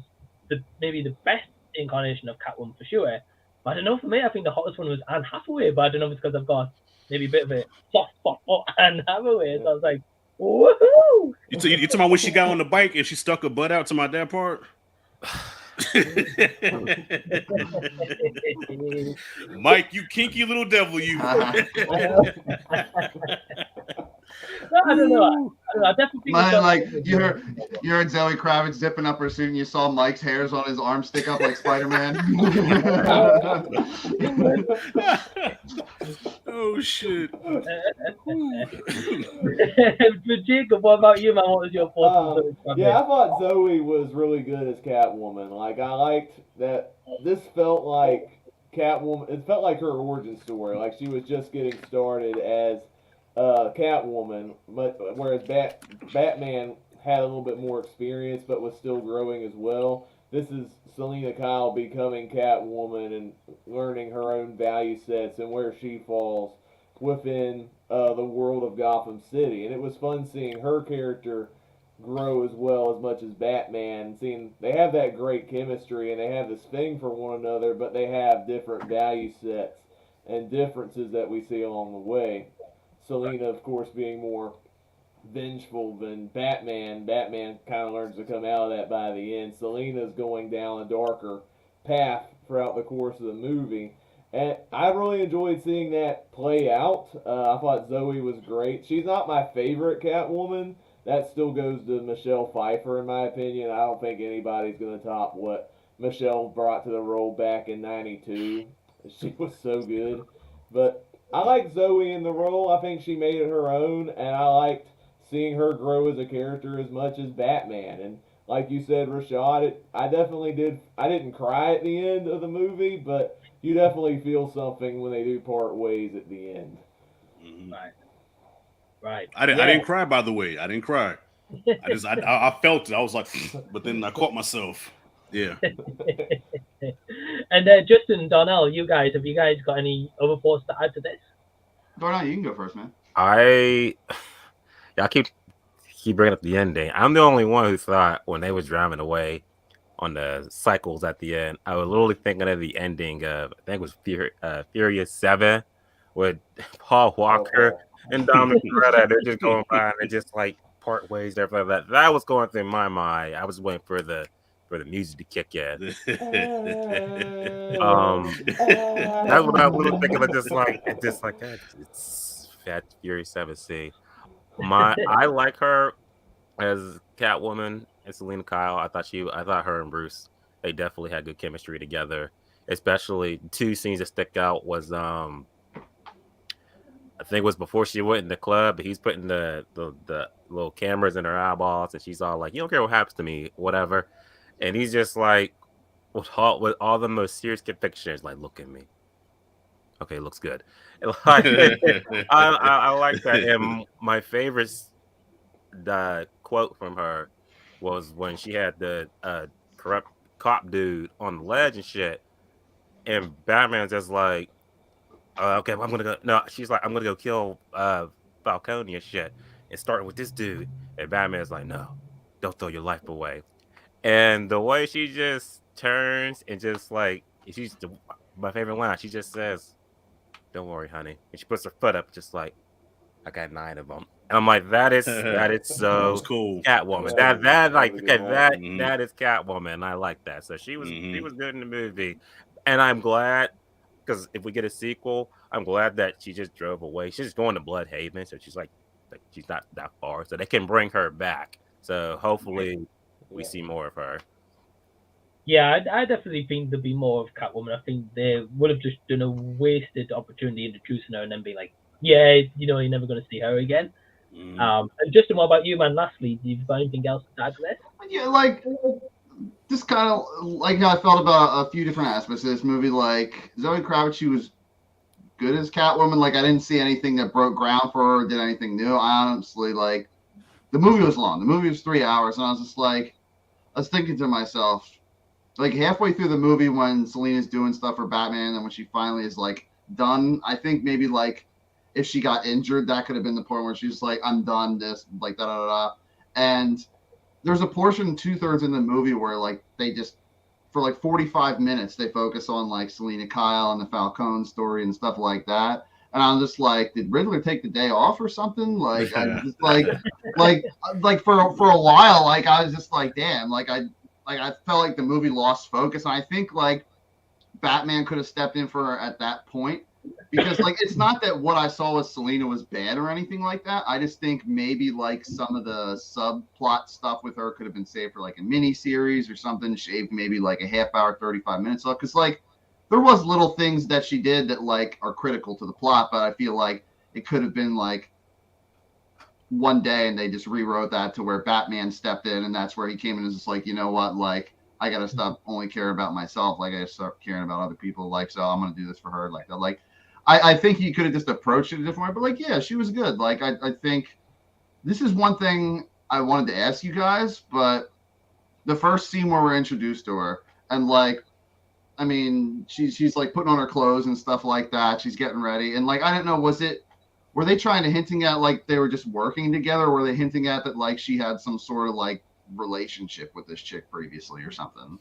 maybe the best incarnation of Catwoman for sure. But I don't know, for me, I think the hottest one was Anne Hathaway. But I don't know if it's because I've got maybe a bit of a soft spot for Anne Hathaway. So I was like, woohoo! You talking about when she got on the bike and she stuck her butt out to my dad part? Mike, you kinky little devil, you. I don't know. I definitely think you heard Zoe Kravitz zipping up her suit, and you saw Mike's hairs on his arm stick up like Spider-Man. Oh shit! But Jacob, what about you, man? What was your thoughts? I thought Zoe was really good as Catwoman. Like, I liked that. This felt like Catwoman. It felt like her origin story. Like she was just getting started as Catwoman, but whereas Batman had a little bit more experience, but was still growing as well. This is Selena Kyle becoming Catwoman and learning her own value sets and where she falls within the world of Gotham City. And it was fun seeing her character grow as well as much as Batman. Seeing they have that great chemistry and they have this thing for one another, but they have different value sets and differences that we see along the way. Selena, of course, being more vengeful than Batman. Batman kind of learns to come out of that by the end. Selena's going down a darker path throughout the course of the movie. And I really enjoyed seeing that play out. I thought Zoe was great. She's not my favorite Catwoman. That still goes to Michelle Pfeiffer, in my opinion. I don't think anybody's going to top what Michelle brought to the role back in '92. She was so good. But I like Zoe in the role. I think she made it her own, and I liked seeing her grow as a character as much as Batman. And like you said, Rashad, I definitely did. I didn't cry at the end of the movie, but you definitely feel something when they do part ways at the end. Mm-hmm. Right. I didn't cry, by the way. I didn't cry. I felt it. I was like, but then I caught myself. Yeah. And Justin, Darnell, have you guys got any other thoughts to add to this? Darnell, you can go first, man. I keep bringing up the ending. I'm the only one who thought when they was driving away on the cycles at the end, I was literally thinking of the ending of, I think it was Furious 7 with Paul Walker and Dominic Toretto. They're just going by and they're just like part ways, everything like that. That was going through my mind. I was waiting for the for the music to kick in. That's That's what I was thinking of, just like that. It's Fast Furious 7C. I like her as Catwoman and Selena Kyle. I thought her and Bruce, they definitely had good chemistry together. Especially two scenes that stick out was I think it was before she went in the club, but he's putting the little cameras in her eyeballs, and she's all like, "You don't care what happens to me, whatever." And he's just like, with all the most serious convictions, like, "Look at me. Okay, looks good." And like, I like that. And my favorite quote from her was when she had the corrupt cop dude on the ledge and shit, and Batman's just like, okay, well, I'm gonna go. No, she's like, I'm gonna go kill Falcone and shit, and starting with this dude. And Batman's like, no, don't throw your life away. And the way she just turns and just like, my favorite line. She just says, "Don't worry, honey," and she puts her foot up, just like, I got 9 of them. And I'm like, that is so That was cool. Catwoman. Yeah, That is Catwoman. I like that. So she was good in the movie, and I'm glad, because if we get a sequel, I'm glad that she just drove away. She's going to Bloodhaven, so she's like she's not that far, so they can bring her back. So hopefully we see more of her. Yeah, I definitely think there'll be more of Catwoman. I think they would have just done a wasted opportunity introducing her and then be like, yeah, you're never going to see her again. And Justin, what about you, man? Lastly, do you got anything else to add to this? Yeah, like, just kind of like how I felt about a few different aspects of this movie. Like, Zoe Kravitz, she was good as Catwoman. Like, I didn't see anything that broke ground for her or did anything new. I honestly, like, the movie was long. The movie was 3 hours, and I was just like, I was thinking to myself, like, halfway through the movie when Selena's doing stuff for Batman and when she finally is, like, done, I think maybe, like, if she got injured, that could have been the point where she's like, I'm done, this, like, da-da-da-da. And there's a portion 2/3 in the movie where, like, they just, for, like, 45 minutes, they focus on, like, Selena Kyle and the Falcone story and stuff like that. And I'm just like, did Riddler take the day off or something? Like, I just, like for a while, like, I was just like, damn, I felt like the movie lost focus. And I think, like, Batman could have stepped in for her at that point. Because, like, it's not that what I saw with Selena was bad or anything like that. I just think maybe, like, some of the subplot stuff with her could have been saved for, like, a mini series or something, shaved maybe, like, a half hour, 35 minutes off. Because, like, there was little things that she did that, like, are critical to the plot, but I feel like it could have been, like, one day and they just rewrote that to where Batman stepped in, and that's where he came in and was just like, you know what, like, I got to stop only caring about myself. Like, I got to start caring about other people. Like, so I'm going to do this for her. Like, that. Like, I think he could have just approached it a different way, but, like, yeah, she was good. Like, I think this is one thing I wanted to ask you guys, but the first scene where we're introduced to her, and, like, I mean, she's like putting on her clothes and stuff like that. She's getting ready. And, like, I don't know, were they trying to hinting at, like, they were just working together? Or were they hinting at that, like, she had some sort of, like, relationship with this chick previously or something?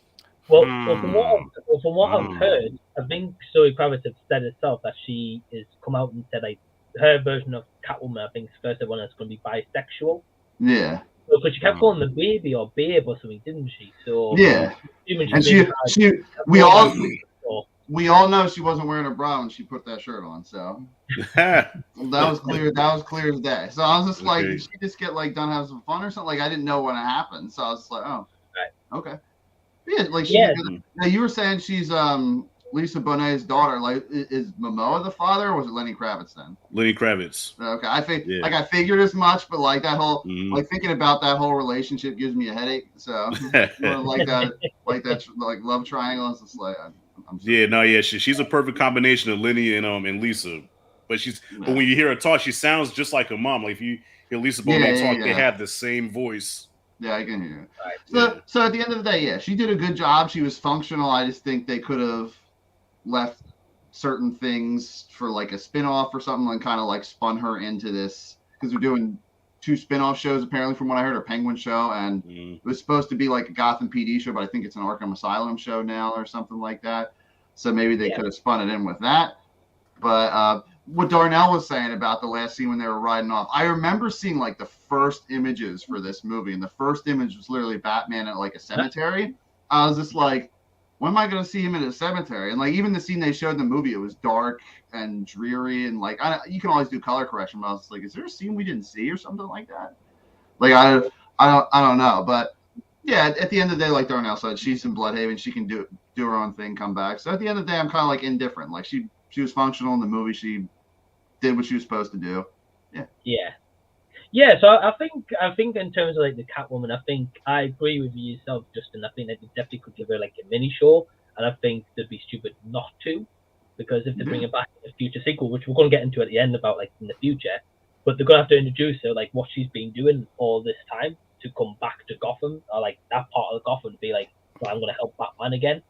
Well, from what I've heard, I think Zoe Kravitz has said herself that she has come out and said, like, her version of Catwoman, I think, is the first one that's going to be bisexual. Yeah. Because she kept calling the baby or babe or something, didn't she? So yeah. And we all know she wasn't wearing a bra when she put that shirt on, so that was clear. That was clear as day. So I was just like, did she just get, like, done having some fun or something? Like, I didn't know when it happened, so I was just like, oh, right. Okay. Yeah, like, now you were saying she's Lisa Bonet's daughter. Like, is Momoa the father, or was it Lenny Kravitz then? Lenny Kravitz. Okay, I figured as much, but, like, that whole like, thinking about that whole relationship gives me a headache. So like that love triangle. It's just like she's a perfect combination of Lenny and Lisa. But but when you hear her talk, she sounds just like her mom. Like, if you hear Lisa Bonet talk, they have the same voice. Yeah, I can hear it. So at the end of the day, yeah, she did a good job. She was functional. I just think they could have left certain things for, like, a spin-off or something, and kind of, like, spun her into this, because they're doing 2 spin-off shows, apparently, from what I heard, a Penguin show, and it was supposed to be like a Gotham PD show, but I think it's an Arkham Asylum show now or something like that. So maybe they could have spun it in with that. But what Darnell was saying about the last scene when they were riding off, I remember seeing, like, the first images for this movie, and the first image was literally Batman at, like, a cemetery, I was just like, when am I going to see him in a cemetery? And like even the scene they showed in the movie, it was dark and dreary, and like you can always do color correction. But I was like, is there a scene we didn't see or something like that? Like I don't know, but yeah, at the end of the day, like Darnell said, she's in Bloodhaven. She can do her own thing, come back. So at the end of the day, I'm kind of like indifferent. Like she was functional in the movie. She did what she was supposed to do. Yeah. So I think in terms of like the Catwoman, I think I agree with you yourself, Justin. I think that they definitely could give her like a mini show, and I think they'd be stupid not to, because if they bring her back in a future sequel, which we're going to get into at the end about like in the future, but they're going to have to introduce her like what she's been doing all this time to come back to Gotham, or like that part of Gotham to be like, well, I'm going to help Batman again.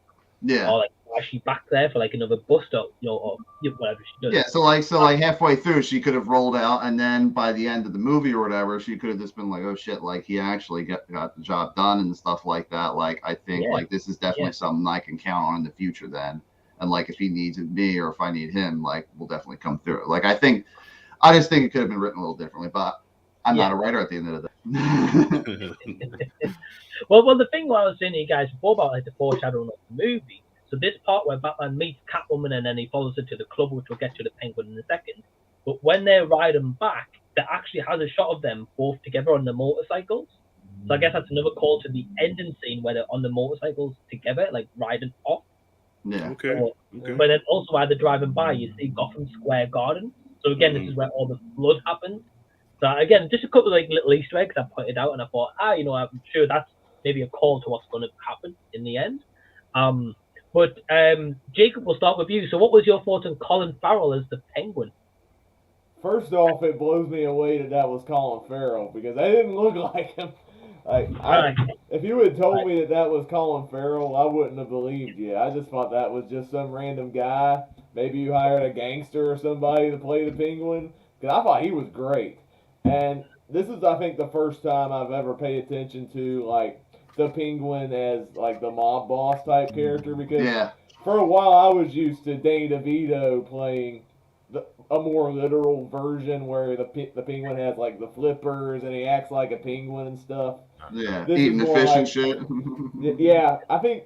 Yeah. Or like, why is she back there for like another bust up, or whatever she does. Yeah. So like halfway through, she could have rolled out, and then by the end of the movie or whatever, she could have just been like, oh shit, like he actually got the job done and stuff like that. Like I think like this is definitely something I can count on in the future then. And like if he needs me or if I need him, like we'll definitely come through. Like I just think it could have been written a little differently, but I'm not a writer at the end of the day. Well, the thing what I was saying to you guys before about like the foreshadowing of the movie. So this part where Batman meets Catwoman and then he follows her to the club, which we'll get to the Penguin in a second. But when they're riding back, there actually has a shot of them both together on the motorcycles. So I guess that's another call to the ending scene where they're on the motorcycles together, like riding off. Yeah. Okay. But then also while they're driving by, you see Gotham Square Garden. So again, this is where all the blood happens. So again, just a couple of like little Easter eggs I pointed out, and I thought, I'm sure that's maybe a call to what's going to happen in the end. But Jacob, we'll start with you. So what was your thoughts on Colin Farrell as the Penguin? First off, it blows me away that was Colin Farrell because they didn't look like him. If you had told me that was Colin Farrell, I wouldn't have believed you. I just thought that was just some random guy. Maybe you hired a gangster or somebody to play the Penguin. Because I thought he was great. And this is, I think, the first time I've ever paid attention to, like, the Penguin as, like, the mob boss type character. Because for a while I was used to Danny DeVito playing a more literal version where the Penguin has, like, the flippers and he acts like a penguin and stuff. Yeah, eating the fish and shit. Yeah, I think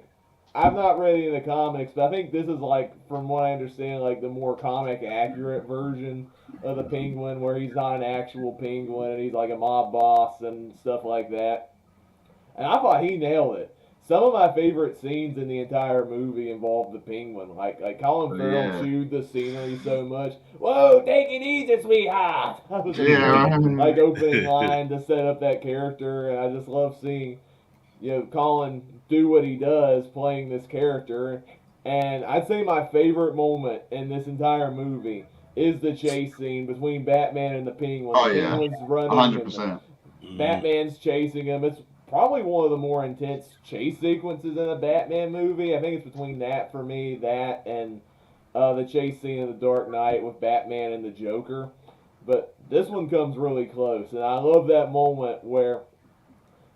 I'm not read any of the comics, but I think this is like, from what I understand, like the more comic accurate version of the Penguin, where he's not an actual penguin and he's like a mob boss and stuff like that. And I thought he nailed it. Some of my favorite scenes in the entire movie involve the Penguin. Like Colin Farrell chewed the scenery so much. Whoa, take it easy, sweetheart. That was like opening line to set up that character, and I just love seeing, Colin do what he does playing this character. And I'd say my favorite moment in this entire movie is the chase scene between Batman and the Penguin. Oh, the Penguin's running 100%. Batman's chasing him. It's probably one of the more intense chase sequences in a Batman movie. I think it's between that for me, that and the chase scene in The Dark Knight with Batman and the Joker. But this one comes really close, and I love that moment where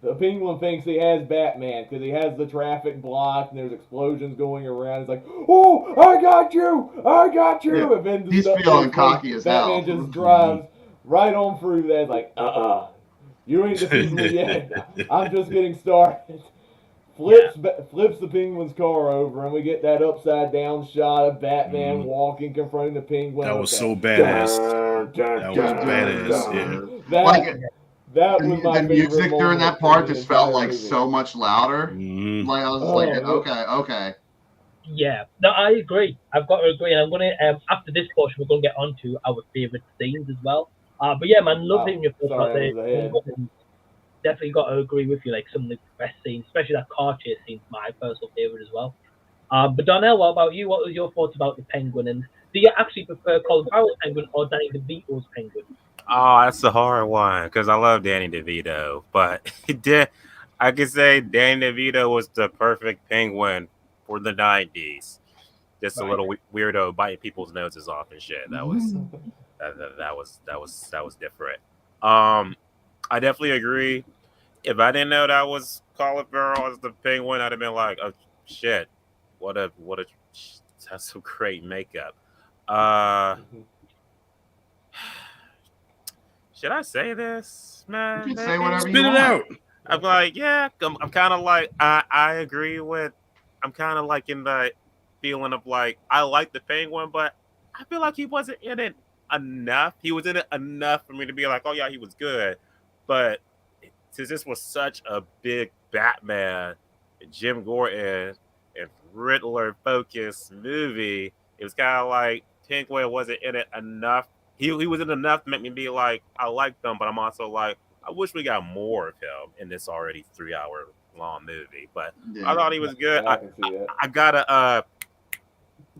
the Penguin thinks he has Batman because he has the traffic blocked and there's explosions going around. He's like, "Oh, I got you! I got you!" Yeah. And then He's feeling cocky as hell. Batman just drives right on through that. It's like, you ain't defeated me yet. I'm just getting started. Flips the Penguin's car over, and we get that upside down shot of Batman walking, confronting the Penguin. That was so badass. That was badass. Yeah. That was my the music during that part just felt like movie. so much louder. Mm-hmm. Like I was like, okay. Yeah, no, I agree. I've got to agree, and I'm gonna after this portion, we're gonna get onto our favorite scenes as well. But yeah, man, love hearing your thoughts about the. Definitely got to agree with you. Like some of the best scenes, especially that car chase scene, my personal favorite as well. But Donnell, what about you? What was your thoughts about the Penguin? And do you actually prefer Colin Farrell's Penguin or Danny DeVito's Penguin? Oh, that's a hard one because I love Danny DeVito, but I could say Danny DeVito was the perfect Penguin for the 90s. Just a little weirdo biting people's noses off and shit. That was different. I definitely agree. If I didn't know that was Colin Farrell as the Penguin, I'd have been like, "Oh shit, what a that's some great makeup." Should I say this, man? You can say whatever Spit you it want. out. I'm like, yeah, I'm kind of like, I agree with, I'm kind of like in the feeling of like, I like the Penguin, but I feel like he wasn't in it enough. He was in it enough for me to be like, oh yeah, he was good. But since this was such a big Batman, Jim Gordon, and Riddler focused movie, it was kind of like Penguin wasn't in it enough. He was in enough to make me be like, I like them, but I'm also like, I wish we got more of him in this already 3 hour long movie. But I thought he was good. Yeah, I can see that. I got a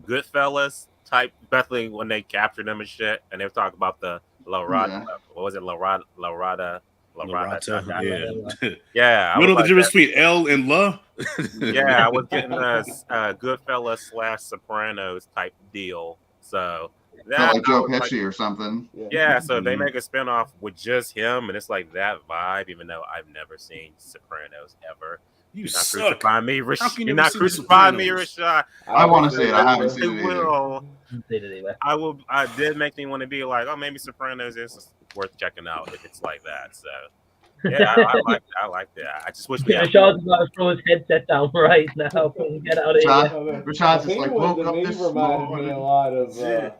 Goodfellas type, especially when they captured him and shit, and they were talking about the La Rada. What was it, La Rada? Yeah. Yeah. You know the difference between L and La? Yeah, I was getting a Goodfellas / Sopranos type deal. So Felt like Joe Pesci or something. Yeah, so they make a spinoff with just him, and it's like that vibe. Even though I've never seen Sopranos ever. You You're not suck. crucifying me, You're not crucifying me, Rashad. I want to see it. I haven't seen it either. I will. I did make me want to be like, oh, maybe Sopranos is worth checking out if it's like that. So yeah, I like that. I just wish we had. Rashad's about to throw his headset down right now and get out of here. Rashad's just like, woke up this reminded me a lot of.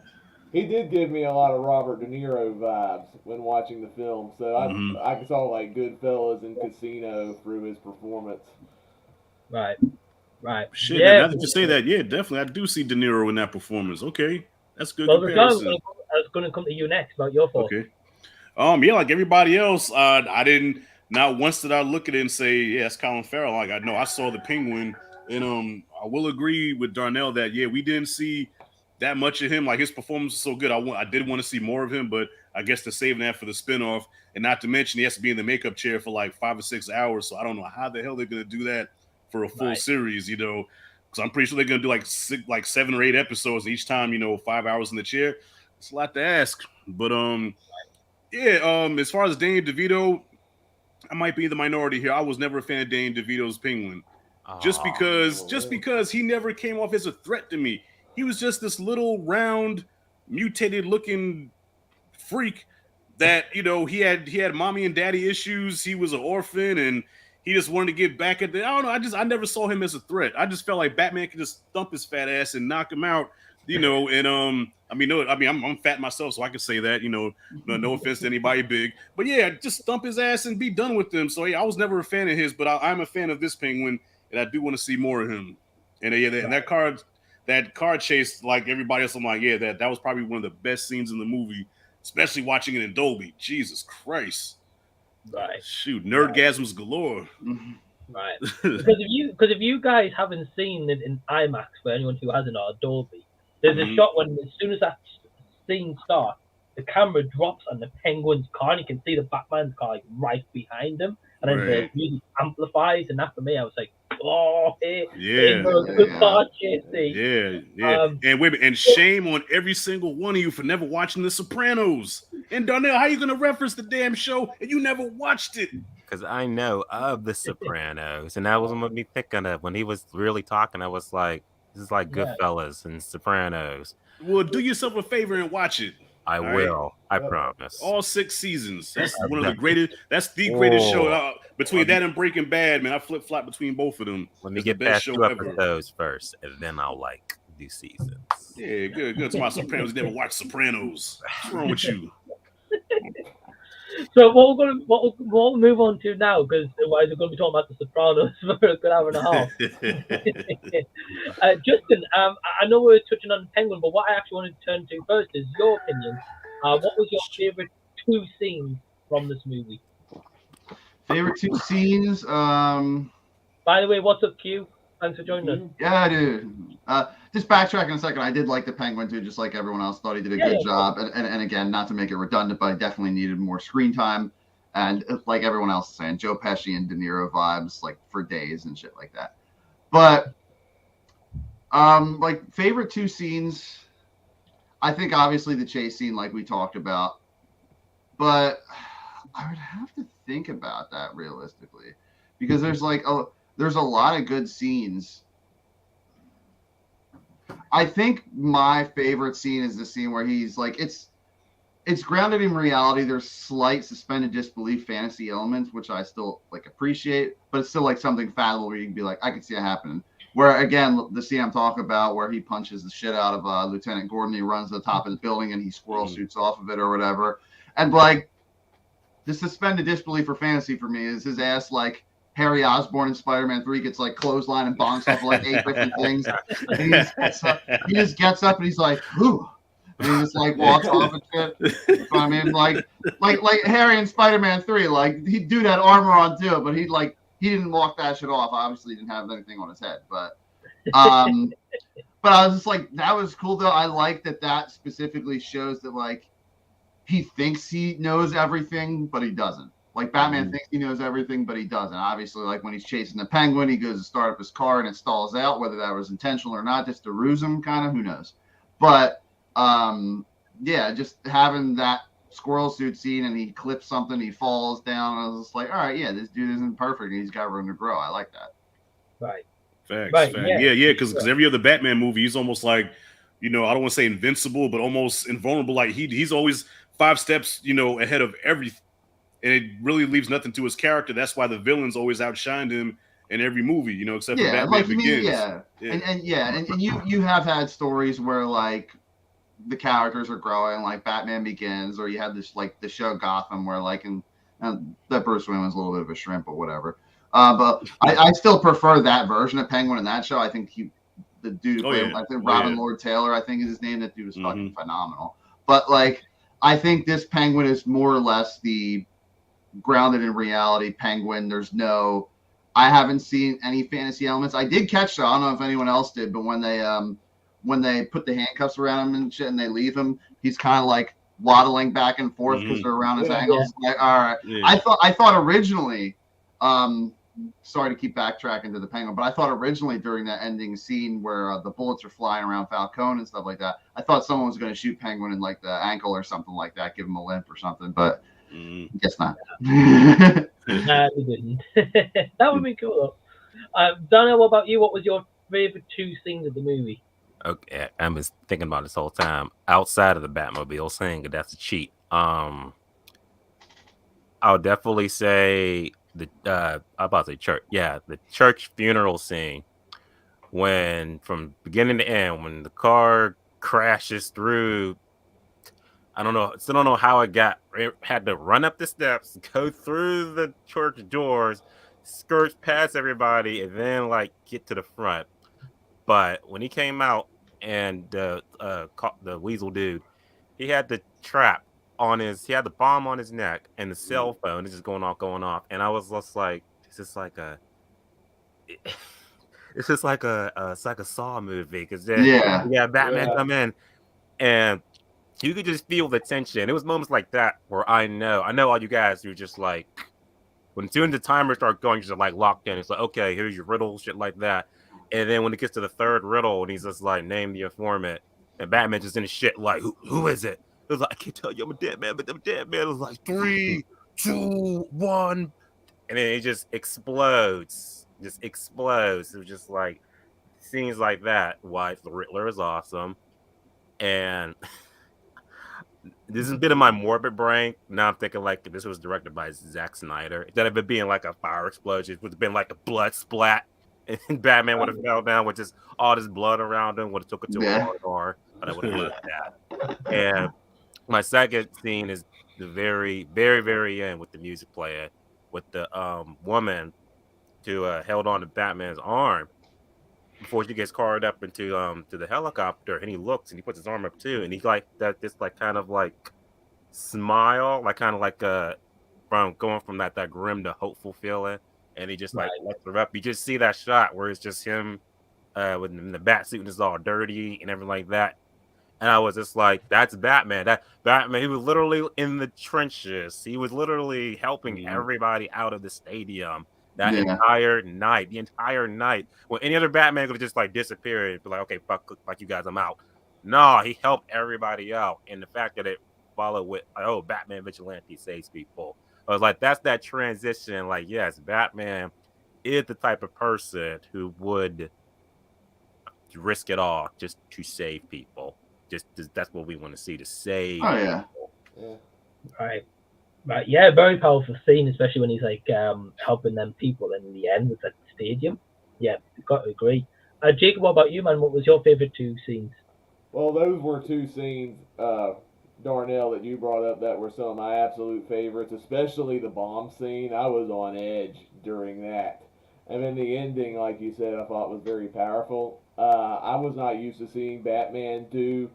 He did give me a lot of Robert De Niro vibes when watching the film, so I saw like Goodfellas and Casino through his performance. Right. Shit, now that you say that, yeah, definitely, I do see De Niro in that performance. Okay, that's good comparison. I was going to come to you next about your fault. Okay. Yeah, like everybody else, I didn't. Not once did I look at it and say, yeah, it's Colin Farrell. Like I know I saw the Penguin, and I will agree with Darnell that yeah, we didn't see that much of him. Like his performance was so good. I did want to see more of him, but I guess they're saving that for the spinoff. And not to mention he has to be in the makeup chair for like 5 or 6 hours. So I don't know how the hell they're gonna do that for a full series, you know. Because I'm pretty sure they're gonna do like 7 or 8 episodes each time, you know, 5 hours in the chair. It's a lot to ask. But as far as Danny DeVito, I might be the minority here. I was never a fan of Danny DeVito's Penguin. Just because he never came off as a threat to me. He was just this little round, mutated looking freak that, you know, he had mommy and daddy issues. He was an orphan and he just wanted to get back at the, I don't know. I never saw him as a threat. I just felt like Batman could just thump his fat ass and knock him out, you know, and I'm fat myself, so I can say that, you know, no offense to anybody big, but yeah, just thump his ass and be done with him. So yeah, I was never a fan of his, but I'm a fan of this Penguin and I do want to see more of him. And and that car chase, like everybody else, I'm like, yeah, that was probably one of the best scenes in the movie, especially watching it in Dolby. Jesus Christ. Right. Shoot, nerdgasms galore. Right. Because if you guys haven't seen it in IMAX, for anyone who hasn't, or Dolby, there's a shot when as soon as that scene starts, the camera drops on the Penguin's car, and you can see the Batman's car like, right behind him, and then the music amplifies, and that for me, I was like, oh, good car chasing. Yeah. And shame on every single one of you for never watching The Sopranos. And Darnell, how you gonna reference the damn show and you never watched it? Because I know of The Sopranos, and that was what me thinking of when he was really talking. I was like, this is like Goodfellas and Sopranos. Well, do yourself a favor and watch it. I will. I promise. All 6 seasons. That's one of the greatest. That's the greatest show. Between that and Breaking Bad, man, I flip flop between both of them. Let me get past 2 episodes first, and then I'll like the seasons. Yeah, good. To my Sopranos, never watched Sopranos. What's wrong with you? So what we'll move on to now, because otherwise we're going to be talking about The Sopranos for a good hour and a half. Justin, I know we're touching on the Penguin, but what I actually wanted to turn to first is your opinion. What was your favorite 2 scenes from this movie? Favorite 2 scenes? By the way, what's up, Q? Thanks for joining us. Yeah, dude. Just backtracking a second, I did like the Penguin too, just like everyone else. Thought he did a good job. And again, not to make it redundant, but I definitely needed more screen time. And like everyone else is saying, Joe Pesci and De Niro vibes like for days and shit like that. But like favorite 2 scenes, I think obviously the chase scene like we talked about. But I would have to think about that realistically. Because there's a lot of good scenes. I think my favorite scene is the scene where he's like, it's it's grounded in reality. There's slight suspended disbelief fantasy elements, which I still like appreciate, but it's still like something fathomable where you can be like, I can see it happening. Where again, the scene I'm talking about, where he punches the shit out of Lieutenant Gordon, he runs to the top of the building and he squirrel shoots off of it or whatever, and like the suspended disbelief for fantasy for me is his ass like Harry Osborn in Spider-Man 3 gets like clothesline and bonks off like 8 different things. And he just gets up and he's like, whew. And he just like walks off and shit. I mean, like Harry in Spider-Man 3, like he'd do that armor on too, but he didn't walk that shit off. Obviously, he didn't have anything on his head, but I was just like, that was cool though. I like that specifically shows that like he thinks he knows everything, but he doesn't. Like Batman thinks he knows everything, but he doesn't. Obviously, like when he's chasing the Penguin, he goes to start up his car and it stalls out. Whether that was intentional or not, just to ruse him, kind of, who knows? But yeah, just having that squirrel suit scene and he clips something, he falls down. I was just like, all right, yeah, this dude isn't perfect. He's got room to grow. I like that. Right. Facts. Right, Facts. yeah. Yeah. Because every other Batman movie, he's almost like, I don't want to say invincible, but almost invulnerable. Like he's always 5 steps, ahead of everything. And it really leaves nothing to his character. That's why the villains always outshined him in every movie, except for Batman Begins. And you have had stories where like the characters are growing, like Batman Begins, or you had this like the show Gotham, where like and that Bruce Wayne was a little bit of a shrimp or whatever. But I still prefer that version of Penguin in that show. I think the dude, I think Robin Lord Taylor, I think is his name. That dude was fucking phenomenal. But like, I think this Penguin is more or less the grounded in reality Penguin. I haven't seen any fantasy elements. I did catch, I don't know if anyone else did, but when they put the handcuffs around him and shit and they leave him, he's kind of like waddling back and forth because they're around his ankles. Yeah. Like, all right. Yeah. I thought originally, sorry to keep backtracking to the Penguin, but I thought originally during that ending scene where the bullets are flying around Falcone and stuff like that, I thought someone was going to shoot Penguin in like the ankle or something like that, give him a limp or something, but guess not. Nah, he didn't. That would be cool. Donna, what about you? What was your favorite 2 scenes of the movie? Okay, I was thinking about this whole time. Outside of the Batmobile saying that's a cheat. I'll definitely say I'm about to say church. Yeah, the church funeral scene, when from beginning to end, when the car crashes through. I don't know. Still don't know how it had to run up the steps, go through the church doors, skirt past everybody, and then like get to the front. But when he came out and the Weasel dude, he had the trap he had the bomb on his neck and the cell phone is just going off. And I was just like, it's just like a Saw movie, because then Batman come in and you could just feel the tension. It was moments like that where I know all you guys who just like, when soon the timer starts going, you're just like locked in. It's like, okay, here's your riddle, shit like that. And then when it gets to the 3rd riddle and he's just like, name the informant, and Batman just in his shit like, who is it? It was like, I can't tell you, I'm a dead man, but I'm a dead man. It was like 3, 2, 1, and then it just explodes. It was just like scenes like that. Why the Riddler is awesome, and this is a bit of my morbid brain. Now I'm thinking like if this was directed by Zack Snyder, instead of it being like a fire explosion, it would have been like a blood splat, and Batman would have fell down with just all this blood around him. Would have took it to a hard bar, but I would have loved that. And my second scene is the very, very, very end with the music playing, with the woman who held on to Batman's arm before she gets carried up into to the helicopter, and he looks and he puts his arm up too, and he's like that, this like kind of like smile, like kind of like from going from that grim to hopeful feeling, and he just like lets her up. You just see that shot where it's just him with the bat suit and it's all dirty and everything like that. And I was just like, that's Batman. That Batman, he was literally in the trenches. He was literally helping everybody out of the stadium. That entire night, when any other Batman could have just like disappeared and be like, okay, fuck you guys, I'm out. No, he helped everybody out. And the fact that it followed with, Batman Vigilante saves people. I was like, that's that transition. Like, yes, Batman is the type of person who would risk it all just to save people. Just that's what we want to see, to save. Oh yeah. People. Right. Right. Yeah, very powerful scene, especially when he's like helping them people in the end with that stadium. Yeah, got to agree. Jacob, what about you, man? What was your favorite two scenes? Well, those were two scenes, Darnell, that you brought up that were some of my absolute favorites, especially the bomb scene. I was on edge during that. And then the ending, like you said, I thought was very powerful. I was not used to seeing Batman do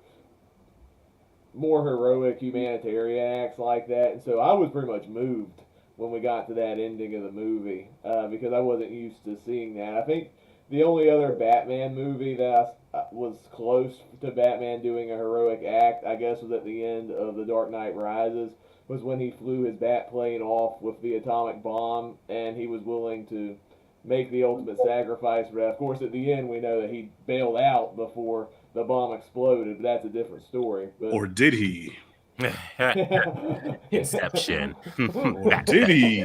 more heroic humanitarian acts like that, and so I was pretty much moved when we got to that ending of the movie because I wasn't used to seeing that. I think the only other Batman movie that was close to Batman doing a heroic act, I guess, was at the end of The Dark Knight Rises, was when he flew his bat plane off with the atomic bomb, and he was willing to make the ultimate sacrifice. But of course, at the end, we know that he bailed out before the bomb exploded, but that's a different story. But Or did he? Inception. Or did he?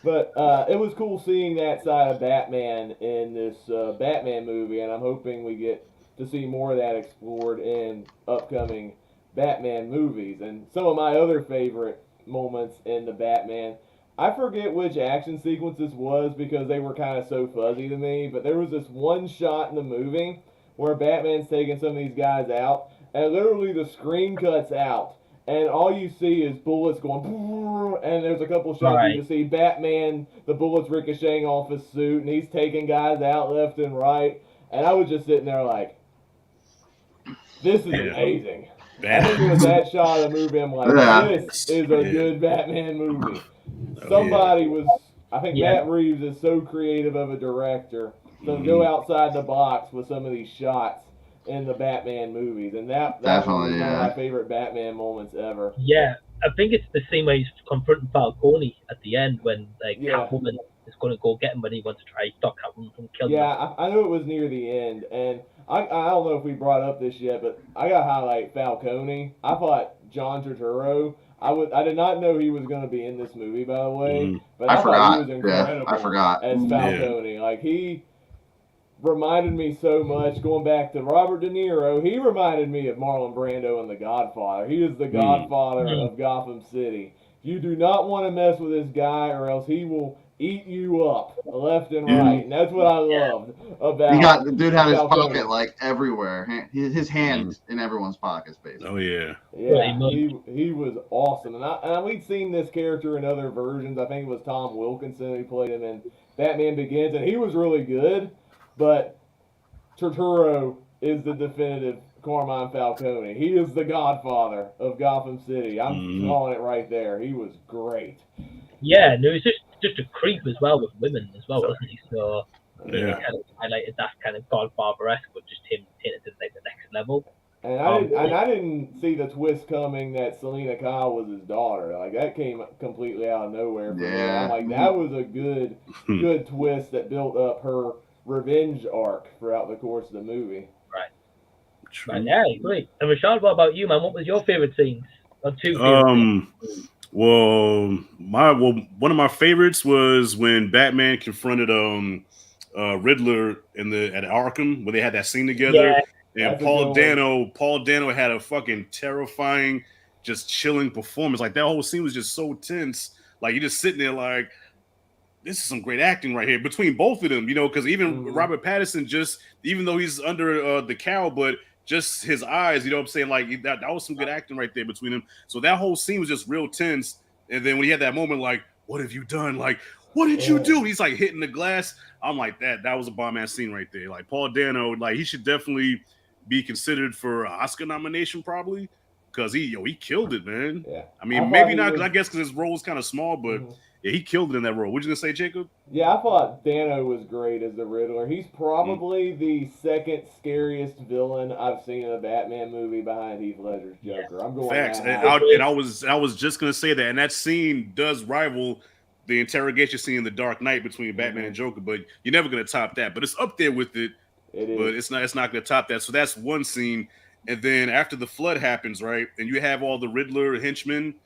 But it was cool seeing that side of Batman in this Batman movie, and I'm hoping we get to see more of that explored in upcoming Batman movies. And some of my other favorite moments in the Batman, I forget which action sequence this was because they were kind of so fuzzy to me, but there was this one shot in the movie where Batman's taking some of these guys out, and literally the screen cuts out, and all you see is bullets going, and there's a couple shots Right. you can see Batman, the bullets ricocheting off his suit, and he's taking guys out left and right, and I was just sitting there like, this is amazing. I think it was that shot of the movie, I'm like, this is a good Batman movie. Somebody was, I think Matt Reeves is so creative of a director to go outside the box with some of these shots in the Batman movies, and that's one of my favorite Batman moments ever. Yeah, I think it's the same way he's confronting Falcone at the end when Catwoman is going to go get him when he wants to try to stop Catwoman from killing him. Yeah, I know it was near the end, and I don't know if we brought up this yet, but I got to highlight Falcone. I thought John Turturro, I did not know he was going to be in this movie, by the way, but I thought he was incredible as Falcone. Like, he reminded me so much, going back to Robert De Niro, he reminded me of Marlon Brando in The Godfather. He is the Godfather of Gotham City. You do not want to mess with this guy or else he will eat you up left and right. And that's what I loved about the dude had his pocket like everywhere. His hands in everyone's pockets, basically. Oh, yeah. Yeah, he was awesome. And we'd seen this character in other versions. I think it was Tom Wilkinson who played him in Batman Begins, and he was really good. But Turturro is the definitive Carmine Falcone. He is the Godfather of Gotham City. I'm calling it right there. He was great. Yeah, no, he's just a creep as well with women as well, wasn't he? So he kind of highlighted that kind of Godfather-esque, but just him taking it to the next level. And I didn't see the twist coming that Selena Kyle was his daughter. Like, that came completely out of nowhere for me. I'm like, that was a good twist that built up her revenge arc throughout the course of the movie. Right. Right, yeah, great. And Rashad, what about you, man? What was your favorite scenes? Or two favorite scenes? Well, one of my favorites was when Batman confronted Riddler at Arkham, where they had that scene together. Yeah, and Paul Dano had a fucking terrifying, just chilling performance. Like, that whole scene was just so tense. Like, you're just sitting there like, this is some great acting right here between both of them, because even Robert Pattinson, even though he's under the cowl, but just his eyes, you know what I'm saying? Like, that was some good acting right there between them. So that whole scene was just real tense. And then when he had that moment, like, what have you done? Like, what did you do? And he's like hitting the glass. I'm like, that was a bomb-ass scene right there. Like, Paul Dano, like, he should definitely be considered for an Oscar nomination probably, because he killed it, man. Yeah. I mean, maybe not, I guess, because his role is kind of small, but yeah, he killed it in that role. What you gonna say, Jacob? Yeah, I thought Dano was great as the Riddler. He's probably the second scariest villain I've seen in a Batman movie behind Heath Ledger's Joker. I'm going facts, and I was just gonna say that, and that scene does rival the interrogation scene in The Dark Knight between Batman and Joker, but you're never gonna top that. But it's up there with it. It is. But it's not gonna top that. So that's one scene. And then after the flood happens, right, and you have all the Riddler henchmen.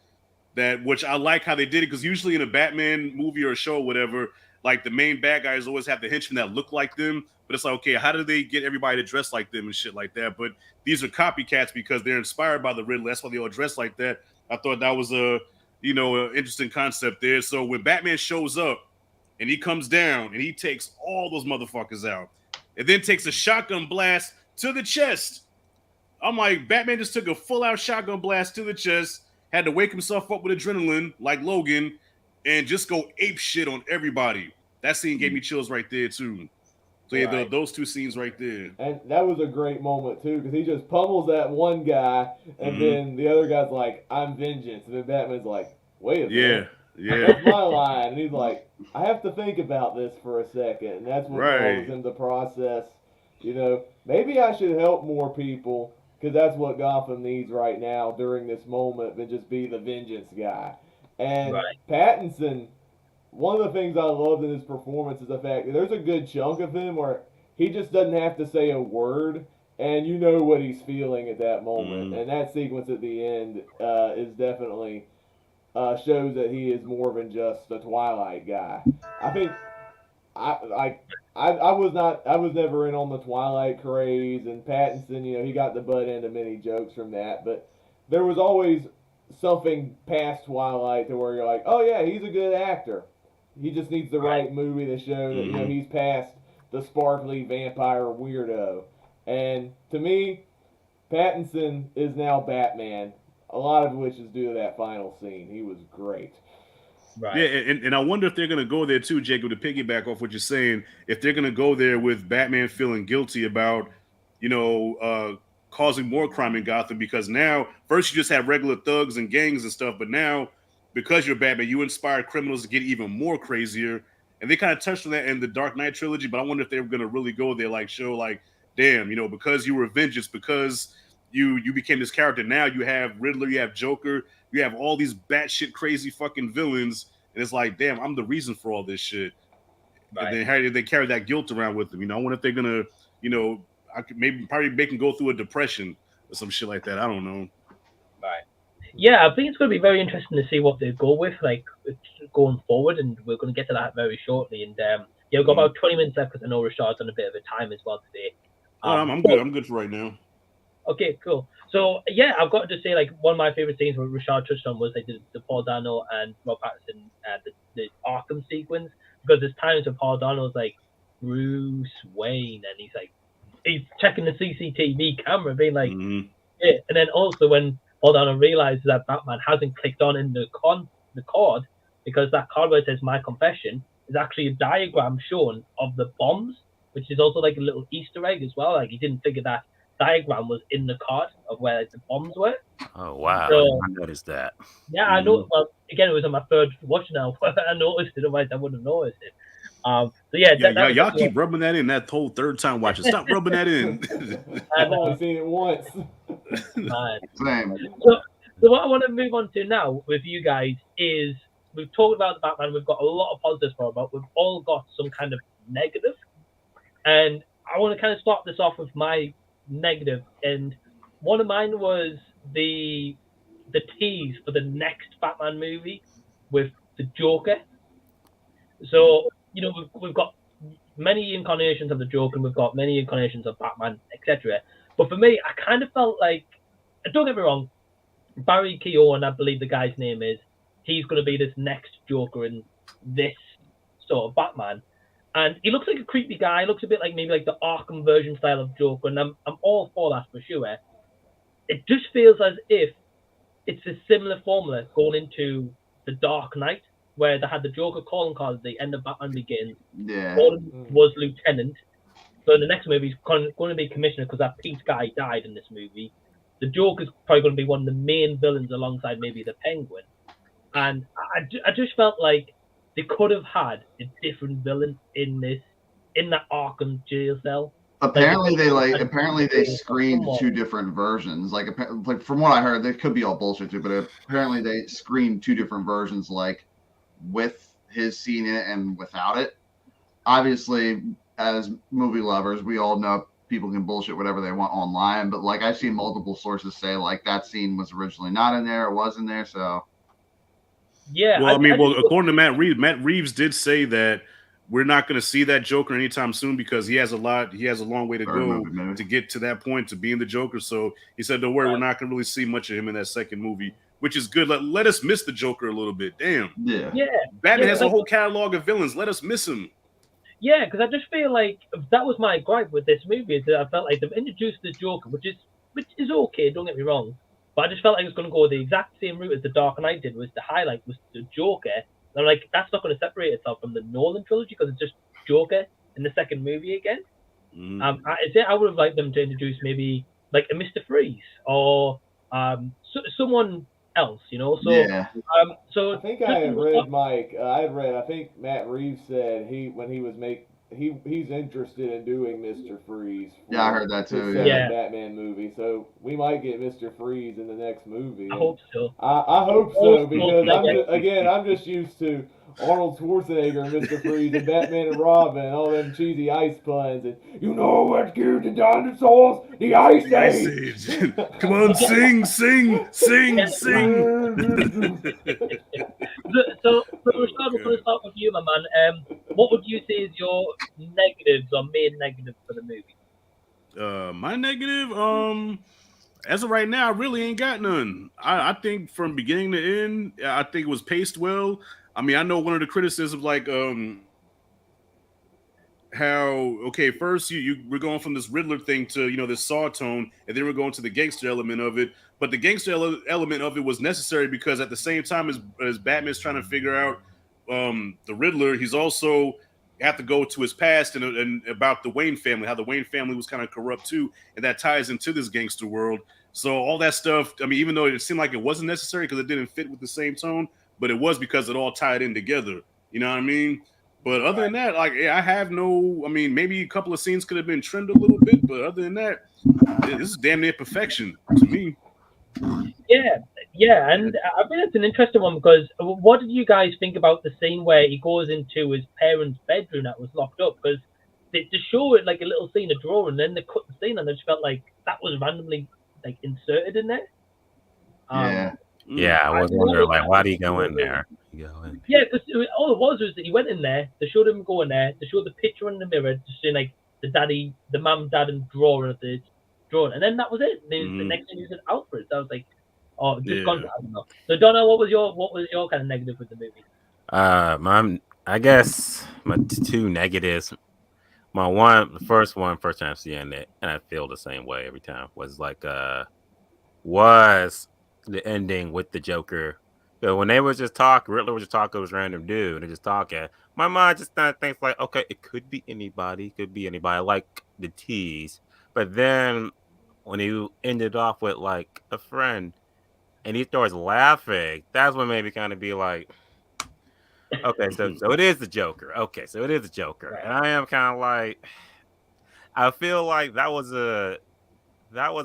Which I like how they did it, because usually in a Batman movie or a show or whatever, like, the main bad guys always have the henchmen that look like them, but it's like, okay, how do they get everybody to dress like them and shit like that? But these are copycats because they're inspired by the Riddler. That's why they all dress like that. I thought that was a an interesting concept there. So when Batman shows up and he comes down and he takes all those motherfuckers out, and then takes a shotgun blast to the chest. I'm like, Batman just took a full-out shotgun blast to the chest, had to wake himself up with adrenaline like Logan, and just go ape shit on everybody. That scene gave me chills right there too. So yeah, those two scenes right there. And that was a great moment too, because he just pummels that one guy, and then the other guy's like, "I'm vengeance," and then Batman's like, "Wait a minute, that's my line," and he's like, "I have to think about this for a second," and that's what causes him to process. Maybe I should help more people, because that's what Gotham needs right now during this moment, than just be the vengeance guy. And Pattinson, one of the things I loved in his performance is the fact that there's a good chunk of him where he just doesn't have to say a word, and you know what he's feeling at that moment. And that sequence at the end is definitely shows that he is more than just a Twilight guy. I think I was never in on the Twilight craze, and Pattinson, he got the butt end of many jokes from that, but there was always something past Twilight to where you're like, oh yeah, he's a good actor. He just needs the right movie to show that he's past the sparkly vampire weirdo. And to me, Pattinson is now Batman. A lot of which is due to that final scene. He was great. Right. Yeah, and I wonder if they're going to go there too, Jacob, to piggyback off what you're saying. If they're going to go there with Batman feeling guilty about, causing more crime in Gotham, because now first you just have regular thugs and gangs and stuff, but now because you're Batman, you inspired criminals to get even more crazier. And they kind of touched on that in the Dark Knight trilogy, but I wonder if they were going to really go there, like show like, damn, because you were vengeance, because you became this character. Now you have Riddler, you have Joker, you have all these batshit crazy fucking villains, and it's like, damn, I'm the reason for all this shit. Right. And then how did they carry that guilt around with them? I wonder if they're gonna, probably make them go through a depression or some shit like that. I don't know. Right. Yeah, I think it's going to be very interesting to see what they go with, like going forward, and we're going to get to that very shortly. And we've got about 20 minutes left because I know Rashad's on a bit of a time as well today. I'm good. I'm good for right now. Okay, cool. So yeah, I've got to say, like, one of my favorite scenes what Rashad touched on was like the Paul Dano and Rob Pattinson the Arkham sequence, because there's times when Paul Dano's like Bruce Wayne and he's checking the CCTV camera, being like, yeah. And then also when Paul Dano realizes that Batman hasn't clicked on in the card, because that card where it says "My Confession" is actually a diagram shown of the bombs, which is also like a little Easter egg as well. Like he didn't figure that diagram was in the card of where the bombs were. Oh wow! So, I noticed that. Yeah, I know. Well, again, it was on my third watch now. I noticed it, otherwise I wouldn't have noticed it. So yeah, y'all keep rubbing that in that whole third time watching. Stop rubbing that in. I've only seen it once. Same. So what I want to move on to now with you guys is we've talked about the Batman. We've got a lot of positives for it, but we've all got some kind of negative. And I want to kind of start this off with my negative, and one of mine was the tease for the next Batman movie with the Joker. So we've got many incarnations of the Joker, and we've got many incarnations of Batman, etc. But for me, I kind of felt like, don't get me wrong, Barry Keoghan, I believe the guy's name is, he's going to be this next Joker in this sort of Batman. And he looks like a creepy guy. He looks a bit like maybe like the Arkham version style of Joker, and I'm all for that for sure. It just feels as if it's a similar formula going into the Dark Knight, where they had the Joker calling card at the end of Batman Begins. Yeah. Gordon was Lieutenant. So in the next movie, he's going to be Commissioner because that Pete guy died in this movie. The Joker's probably going to be one of the main villains alongside maybe the Penguin. And I just felt like they could have had a different villain in that Arkham jail cell. Apparently they screened two different versions. Like from what I heard, they could be all bullshit too, but apparently they screened two different versions, like with his scene in it and without it. Obviously, as movie lovers, we all know people can bullshit whatever they want online, but like I've seen multiple sources say like that scene was originally not in there, or was in there, so. Yeah. Well, according to Matt Reeves did say that we're not going to see that Joker anytime soon because he has a long way to go to get to that point to being the Joker. So he said, don't worry, we're not going to really see much of him in that second movie, which is good. Let us miss the Joker a little bit. Damn. Yeah. Batman has a whole catalog of villains. Let us miss him. Yeah, because I just feel like that was my gripe with this movie. Is that I felt like they've introduced the Joker, which is okay. Don't get me wrong, but I just felt like it was going to go the exact same route as the Dark Knight did. Was the highlight was the Joker. And I'm like, that's not going to separate itself from the Nolan trilogy because it's just Joker in the second movie again. I would have liked them to introduce maybe like a Mr. Freeze or someone else, you know. So Yeah. So I think I had read, Mike. I think Matt Reeves said he's interested in doing Mr. Freeze. Yeah, I heard that too. His Yeah. Batman movie. So we might get Mr. Freeze in the next movie. I hope so. I hope so because I'm just used to Arnold Schwarzenegger and Mr. Freeze and Batman and Robin and all them cheesy ice puns and you know what killed the dinosaurs? The Ice Age. Come on, sing. So we're going to start with you, my man. What would you say is your negatives or main negatives for the movie? My negative, as of right now, I really ain't got none. I think from beginning to end, I think it was paced well. I mean, I know one of the criticisms, like first we're going from this Riddler thing to this Saw tone, and then we're going to the gangster element of it. But the gangster element of it was necessary because at the same time as Batman's trying to figure out the Riddler, he's also have to go to his past and about the Wayne family, how the Wayne family was kind of corrupt too, and that ties into this gangster world. So all that stuff, I mean, even though it seemed like it wasn't necessary because it didn't fit with the same tone, but it was because it all tied in together. You know what I mean? But other than that, like maybe a couple of scenes could have been trimmed a little bit, but other than that, this is damn near perfection to me. Yeah, and I think it's an interesting one because what did you guys think about the scene where he goes into his parents' bedroom that was locked up? Because they show it like a little scene, a drawing, and then they cut the scene, and I just felt like that was randomly like inserted in there. Yeah, I was wondering, like, why did he go in there? Yeah, because all it was that he went in there, they showed him go in there, they showed the picture in the mirror, just saying, like, the mum, dad, and drawer of the drawing, and then that was it. The next thing he was in Alfred. So I was like, oh, just gone. I don't know. So, Donna, what was your kind of negative with the movie? I guess my two negatives. First time seeing it, and I feel the same way every time, was like, was the ending with the Joker. So when they was just talking, Riddler was just talking to this random dude, and they just talking. My mind just kind of thinks like, okay, it could be anybody, like the tease. But then when he ended off with like a friend, and he starts laughing, that's what made me kind of be like, okay, so it is the Joker. Okay, so it is the Joker, right. And I am kind of like, I feel like that was a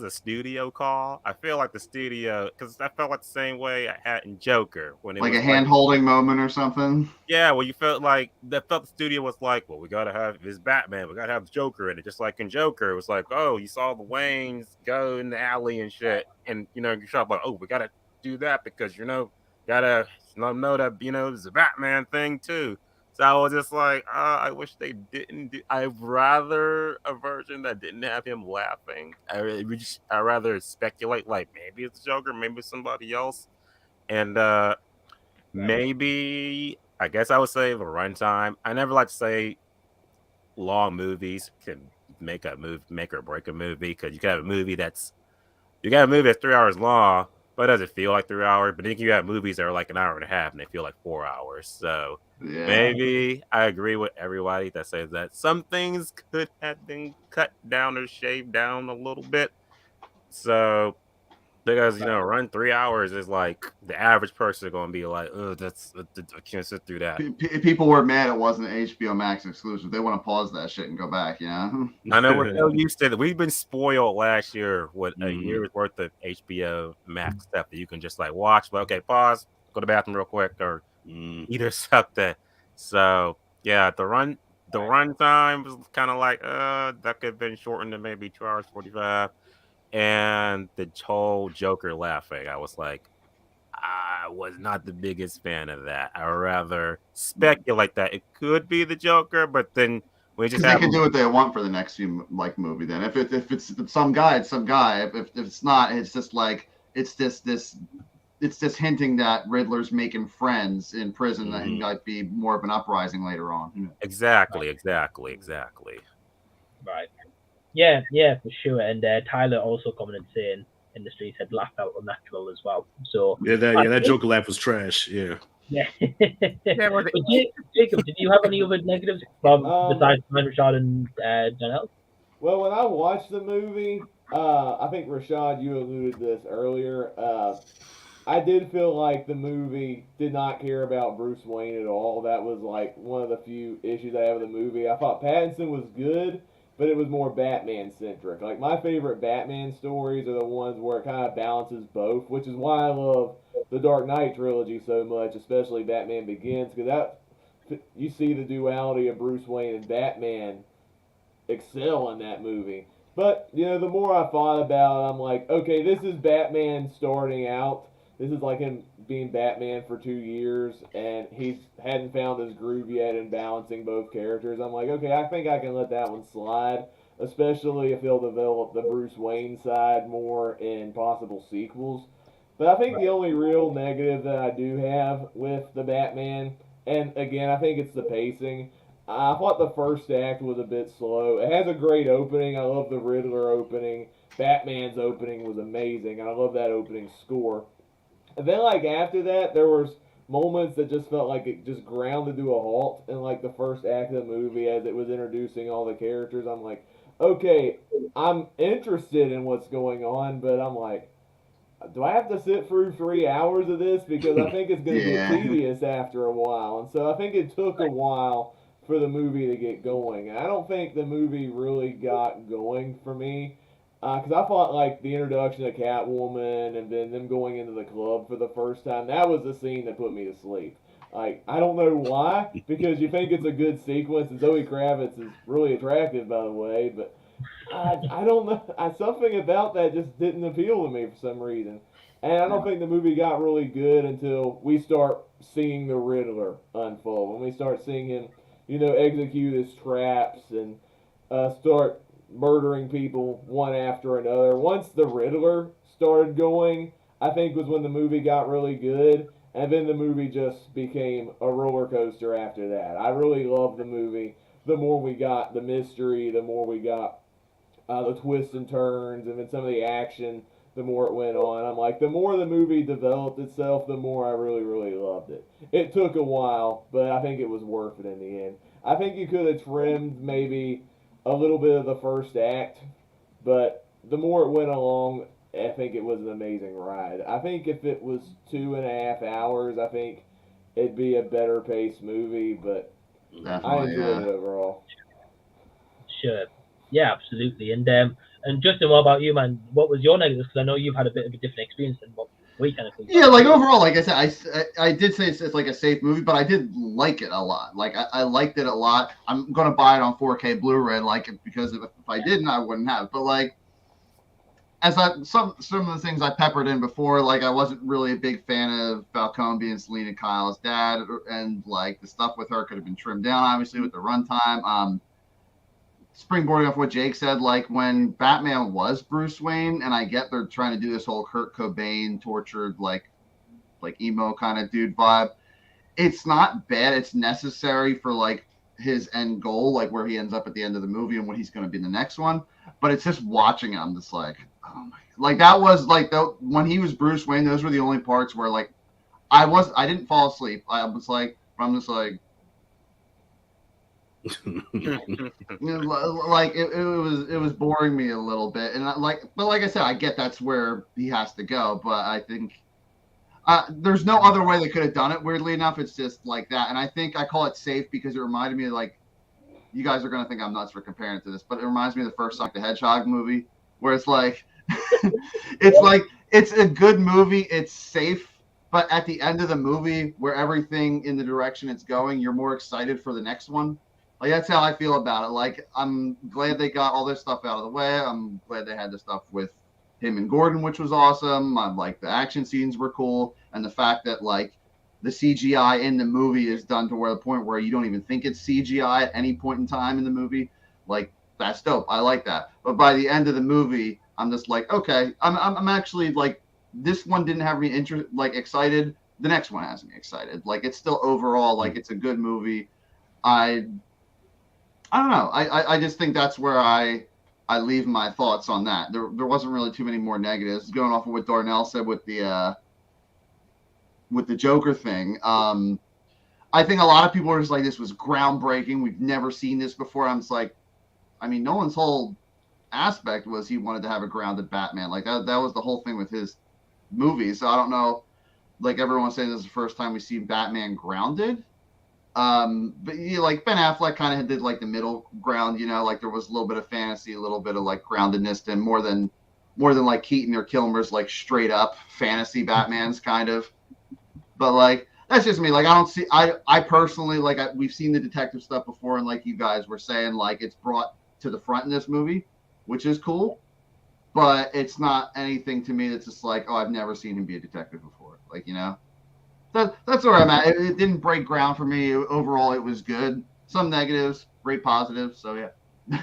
studio call. I feel like the studio, because I felt like the same way I had in Joker when it like was a hand-holding moment or something. Yeah, well, you felt the studio was like, well, we gotta have this Batman, we gotta have the Joker in it, just like in Joker. It was like, oh, you saw the Waynes go in the alley and shit, and you shot like, oh, we gotta do that because gotta let them know that it's a Batman thing too. So I was just like, I wish they didn't do. I'd rather a version that didn't have him laughing. I rather speculate like maybe it's the Joker, maybe it's somebody else, and maybe I guess I would say the runtime. I never like to say long movies can make or break a movie because you got a movie that's 3 hours long. But it doesn't feel like 3 hours. But then you have movies that are like an hour and a half and they feel like 4 hours. So maybe I agree with everybody that says that some things could have been cut down or shaved down a little bit. So because run 3 hours is like the average person is going to be like, oh, I can't sit through that. People were mad it wasn't an HBO Max exclusive. They want to pause that shit and go back. I know we're so used to that. We've been spoiled last year with a year's worth of HBO Max stuff that you can just like watch. But okay, pause, go to the bathroom real quick, or eat or something. So yeah, the run time was kind of like that could have been shortened to maybe 2 hours 45. And the whole Joker laughing, I was like, I was not the biggest fan of that. I would rather speculate that it could be the Joker, but then we just they can do what they want for the next few movie. Then if it's some guy, it's some guy. If it's not, it's just like it's this it's just hinting that Riddler's making friends in prison that Mhm. might be more of an uprising later on. Exactly. Right. Yeah, for sure. And Tyler also commented saying in the streets had laughed out unnatural as well. So Yeah, I that think, Joker laugh was trash. Yeah. yeah. Yeah, well, But Jacob, did you have any other negatives from besides Rashad and Janelle? Well, when I watched the movie, I think Rashad, you alluded to this earlier. I did feel like the movie did not care about Bruce Wayne at all. That was like one of the few issues I have with the movie. I thought Pattinson was good, but it was more Batman centric. Like my favorite Batman stories are the ones where it kind of balances both, which is why I love the Dark Knight trilogy so much, especially Batman Begins, because that you see the duality of Bruce Wayne and Batman excel in that movie. But the more I thought about it, I'm like, okay, this is Batman starting out. This is like him being Batman for 2 years, and he's hadn't found his groove yet in balancing both characters. I'm like, okay, I think I can let that one slide, especially if they'll develop the Bruce Wayne side more in possible sequels. But I think the only real negative that I do have with the Batman, and again, I think it's the pacing. I thought the first act was a bit slow. It has a great opening. I love the Riddler opening. Batman's opening was amazing. I love that opening score. And then like after that, there was moments that just felt like it just ground to a halt in like the first act of the movie as it was introducing all the characters. I'm like, okay, I'm interested in what's going on, but I'm like, do I have to sit through 3 hours of this? Because I think it's going to Yeah. get tedious after a while. And so I think it took a while for the movie to get going. And I don't think the movie really got going for me. Because I thought like the introduction of Catwoman and then them going into the club for the first time, that was the scene that put me to sleep. Like, I don't know why, because you think it's a good sequence, and Zoe Kravitz is really attractive, by the way, but I don't know. Something about that just didn't appeal to me for some reason. And I don't think the movie got really good until we start seeing the Riddler unfold. When we start seeing him, execute his traps and start murdering people one after another. Once the Riddler started going, I think was when the movie got really good. And then the movie just became a roller coaster after that. I really loved the movie. The more we got the mystery, the more we got the twists and turns, and then some of the action, the more it went on. I'm like, the more the movie developed itself, the more I really, really loved it. It took a while, but I think it was worth it in the end. I think you could have trimmed maybe a little bit of the first act, but the more it went along, I think it was an amazing ride. I think if it was 2.5 hours, I think it'd be a better paced movie, but I Definitely, enjoyed yeah. it overall. Sure. Yeah, absolutely. And Justin, what about you, man? What was your negatives? Because I know you've had a bit of a different experience than what we kind of think. Yeah, like overall, like I said, I did say it's like a safe movie, but I did like it a lot. Like I liked it a lot. I'm gonna buy it on 4K Blu-ray, like it, because if I didn't, I wouldn't have. But like, as some of the things I peppered in before, like I wasn't really a big fan of Falcone being Selena Kyle's dad, and like the stuff with her could have been trimmed down, obviously with the runtime. Springboarding off what Jake said, like when Batman was Bruce Wayne, and I get they're trying to do this whole Kurt Cobain tortured, like emo kind of dude vibe. It's not bad. It's necessary for like his end goal, like where he ends up at the end of the movie and what he's going to be in the next one. But it's just watching him, just like, oh my, like that was like when he was Bruce Wayne. Those were the only parts where like I didn't fall asleep. I'm just like. Like it was boring me a little bit, and but like I said, I get that's where he has to go, but I think there's no other way they could have done it. Weirdly enough, it's just like that, and I think I call it safe because it reminded me of, like, you guys are gonna think I'm nuts for comparing it to this, but it reminds me of the first Sonic the Hedgehog movie, where it's like it's like it's a good movie, it's safe. But at the end of the movie, where everything in the direction it's going, you're more excited for the next one. Like, that's how I feel about it. Like, I'm glad they got all this stuff out of the way. I'm glad they had the stuff with him and Gordon, which was awesome. I'm like, the action scenes were cool. And the fact that, like, the CGI in the movie is done to where the point where you don't even think it's CGI at any point in time in the movie. Like, that's dope. I like that. But by the end of the movie, I'm just like, okay, I'm actually, like, this one didn't have me excited. The next one has me excited. Like it's still overall like it's a good movie. I don't know. I just think that's where I leave my thoughts on that. There wasn't really too many more negatives. Going off of what Darnell said with the Joker thing. I think a lot of people are just like, this was groundbreaking. We've never seen this before. I'm just like, I mean, Nolan's whole aspect was he wanted to have a grounded Batman. Like that was the whole thing with his movies. So I don't know. Like everyone's saying, this is the first time we see Batman grounded. But like Ben Affleck kind of did like the middle ground, like there was a little bit of fantasy, a little bit of like groundedness, and more than like Keaton or Kilmer's like straight up fantasy Batman's kind of. But like that's just me. Like I personally like we've seen the detective stuff before, and like you guys were saying, like it's brought to the front in this movie, which is cool. But it's not anything to me that's just like, oh, I've never seen him be a detective before. Like that's where I'm at. It didn't break ground for me. Overall, it was good. Some negatives, great positives. So yeah.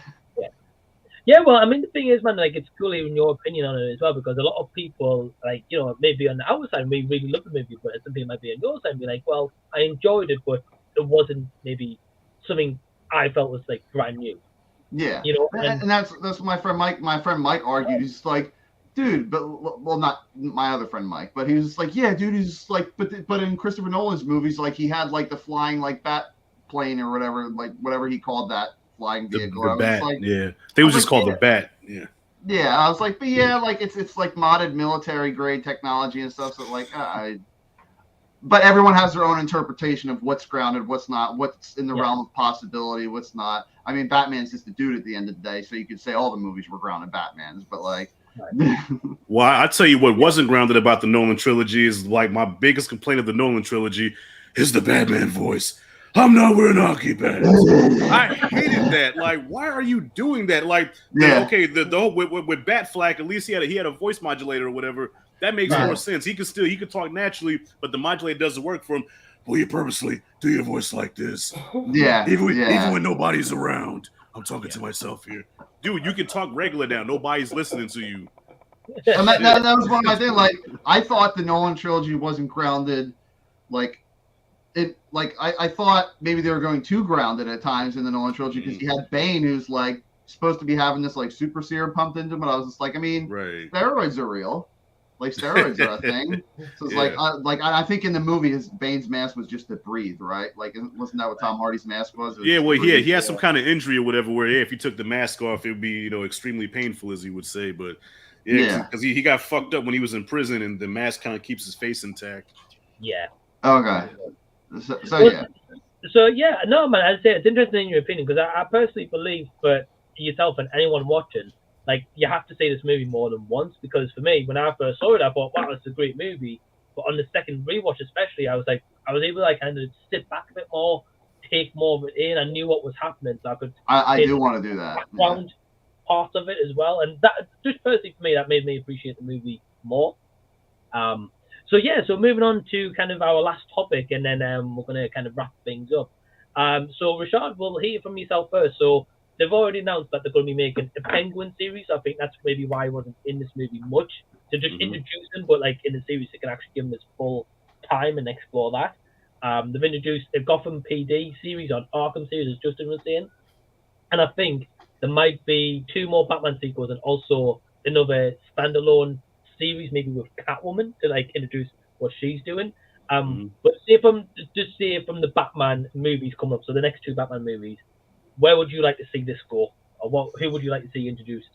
Yeah, well, I mean, the thing is, man, like, it's cool hearing your opinion on it as well, because a lot of people, like, maybe on the outside, we really love the movie, but some people might be on your side and be like, well, I enjoyed it, but it wasn't maybe something I felt was, like, brand new. Yeah. And that's my friend Mike. My friend Mike argued. He's like, dude, well, not my other friend Mike, but he was like, yeah, dude, he's like, but in Christopher Nolan's movies, like, he had, like, the flying, like, bat plane or whatever, like, whatever he called that. Flying vehicle. The bat, like, yeah. They was just called the bat. Yeah. Yeah, I was like, but yeah, like it's like modded military grade technology and stuff. So like, but everyone has their own interpretation of what's grounded, what's not, what's in the realm of possibility, what's not. I mean, Batman's just a dude at the end of the day, so you could say all the movies were grounded Batmans, but like. Well, I tell you what wasn't grounded about the Nolan trilogy is like my biggest complaint of the Nolan trilogy is the Batman voice. I'm not wearing hockey pads. I hated that. Like, why are you doing that? Like, okay, the with Batfleck, at least he had a voice modulator or whatever. That makes more sense. He could talk naturally, but the modulator doesn't work for him. Will you purposely do your voice like this? Yeah. Even when nobody's around. I'm talking to myself here. Dude, you can talk regular now. Nobody's listening to you. And that was one of my things. Like, I thought the Nolan trilogy wasn't grounded, like. I thought maybe they were going too grounded at times in the Nolan trilogy because you had Bane, who's like supposed to be having this like super serum pumped into him, but I was just like, I mean, steroids are real, like steroids are a thing. So it's I think in the movie Bane's mask was just to breathe, right? Like, wasn't that what Tom Hardy's mask was? He had some kind of injury or whatever. Where if you took the mask off, it would be extremely painful, as he would say. But because he got fucked up when he was in prison, and the mask kind of keeps his face intact. Yeah. Okay. So no, man. I'd say it's interesting in your opinion because I personally believe for yourself and anyone watching, like you have to see this movie more than once because for me, when I first saw it, I thought, wow, it's a great movie. But on the second rewatch, especially, I was able to like kind of sit back a bit more, take more of it in. I knew what was happening, so I could. I do want to do that. Background part of it as well, and that just personally for me, that made me appreciate the movie more. So moving on to kind of our last topic, and then we're going to kind of wrap things up. So Rashad, we'll hear from yourself first. So they've already announced that they're going to be making a Penguin series. I think that's maybe why he wasn't in this movie much to just introduce him, but like in the series, they can actually give him his full time and explore that. They've introduced a Gotham PD series on Arkham series, as Justin was saying, and I think there might be 2 more Batman sequels and also another standalone series maybe with Catwoman to like introduce what she's doing. But say from the Batman movies coming up, so the next 2 Batman movies, where would you like to see this go, or who would you like to see introduced?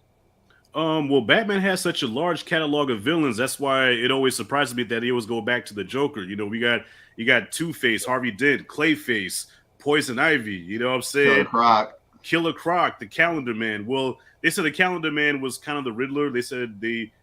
Well, Batman has such a large catalog of villains. That's why it always surprises me that he always go back to the Joker. You got Two-Face, Harvey Dent, Clayface, Poison Ivy. You know what I'm saying? Killer Croc, the Calendar Man. Well, they said the Calendar Man was kind of the Riddler. They said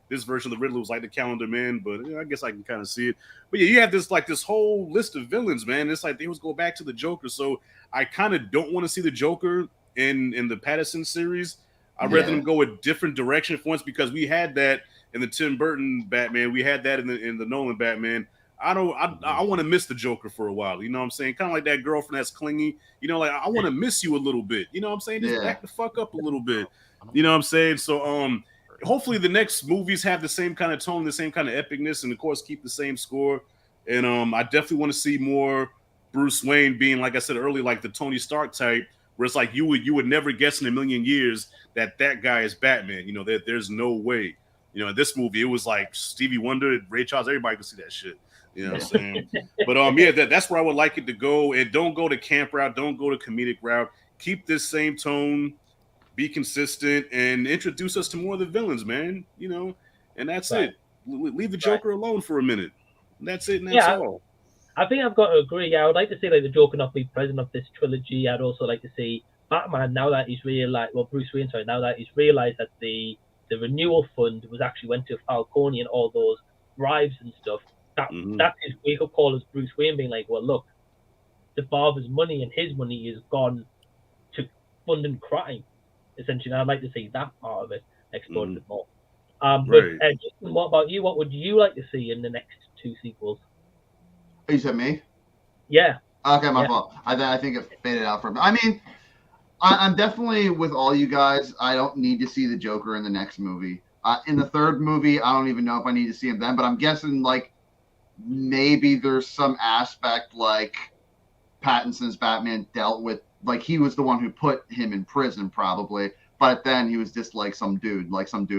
this version of the Riddler was like the Calendar Man, but I guess I can kind of see it. But yeah, you have this whole list of villains, man. It's like they always go back to the Joker. So I kind of don't want to see the Joker in the Pattinson series. I'd rather them go a different direction for once because we had that in the Tim Burton Batman. We had that in the Nolan Batman. I want to miss the Joker for a while. You know what I'm saying? Kind of like that girlfriend that's clingy. Like I want to miss you a little bit. You know what I'm saying? Just back the fuck up a little bit. You know what I'm saying? So hopefully the next movies have the same kind of tone, the same kind of epicness, and of course keep the same score. And I definitely want to see more Bruce Wayne being, like I said earlier, like the Tony Stark type, where it's like you would never guess in a million years that guy is Batman. You know, there's no way. You know, in this movie, it was like Stevie Wonder, Ray Charles, everybody could see that shit. You know what I'm saying? But yeah, that's where I would like it to go. And don't go to camp route, don't go to comedic route. Keep this same tone, be consistent, and introduce us to more of the villains, man. You know, and that's it. Leave the Joker alone for a minute. That's it, and that's all. I think I've got to agree. I would like to see like the Joker not be president of this trilogy. I'd also like to see Batman now that he's realized, Bruce Wayne, sorry, now that he's realized that the renewal fund was actually went to Falcone and all those bribes and stuff. That's his wake-up call as Bruce Wayne being like, well, look, the father's money and his money is gone to funding crime, essentially. And I'd like to see that part of it explored a bit more. But Justin, what about you? What would you like to see in the next 2 sequels? You said me? Yeah. Okay, my fault. I think it faded out for me. I mean, I'm definitely with all you guys. I don't need to see the Joker in the next movie. In the third movie, I don't even know if I need to see him then, but I'm guessing like maybe there's some aspect like Pattinson's Batman dealt with, like he was the one who put him in prison probably, but then he was just like some dude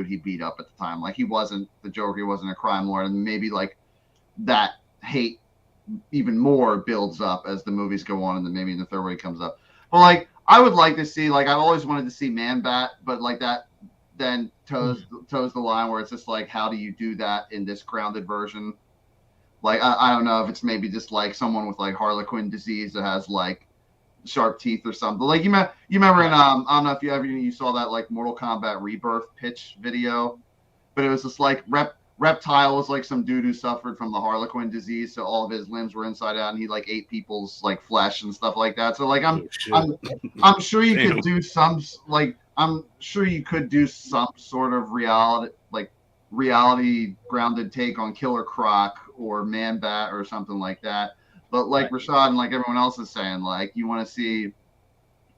he beat up at the time. Like he wasn't the Joker, he wasn't a crime lord, and maybe like that hate even more builds up as the movies go on, and then maybe in the third one he comes up. But like I would like to see, like I've always wanted to see Man-Bat, but like that then toes the line where it's just like, how do you do that in this grounded version? Like I don't know if it's maybe just like someone with like Harlequin disease that has like sharp teeth or something. Like you remember in I don't know if you saw that like Mortal Kombat Rebirth pitch video, but it was just like Reptile was like some dude who suffered from the Harlequin disease, so all of his limbs were inside out, and he like ate people's like flesh and stuff like that. So like I'm sure you could do some sort of reality grounded take on Killer Croc or Man-Bat or something like that. But like Rashad and like everyone else is saying, like you want to see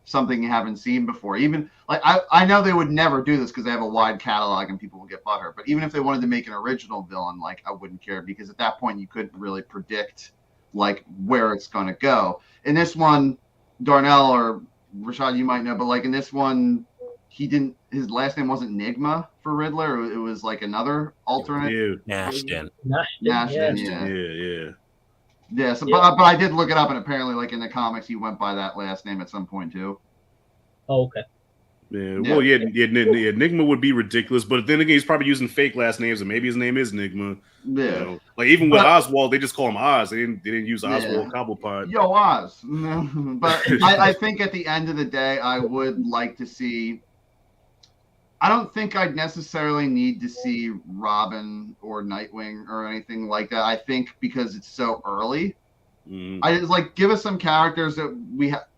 something you haven't seen before. Even like I know they would never do this because they have a wide catalog and people will get butthurt. But even if they wanted to make an original villain, like I wouldn't care, because at that point you couldn't really predict like where it's going to go. In this one, Darnell or Rashad, you might know, but like in this one, his last name wasn't Nigma for Riddler. It was like another alternate. Nashton. Yeah. Yeah, so, but I did look it up, and apparently, like in the comics, he went by that last name at some point too. Oh, okay. Yeah, well, Nigma would be ridiculous, but then again, he's probably using fake last names, and maybe his name is Nigma. Yeah, you know? Like even with Oswald, they just call him Oz. They didn't use Oswald Cobblepot. Yo, Oz. But I think at the end of the day, I would like to see. I don't think I'd necessarily need to see Robin or Nightwing or anything like that. I think because it's so early, I just like give us some characters that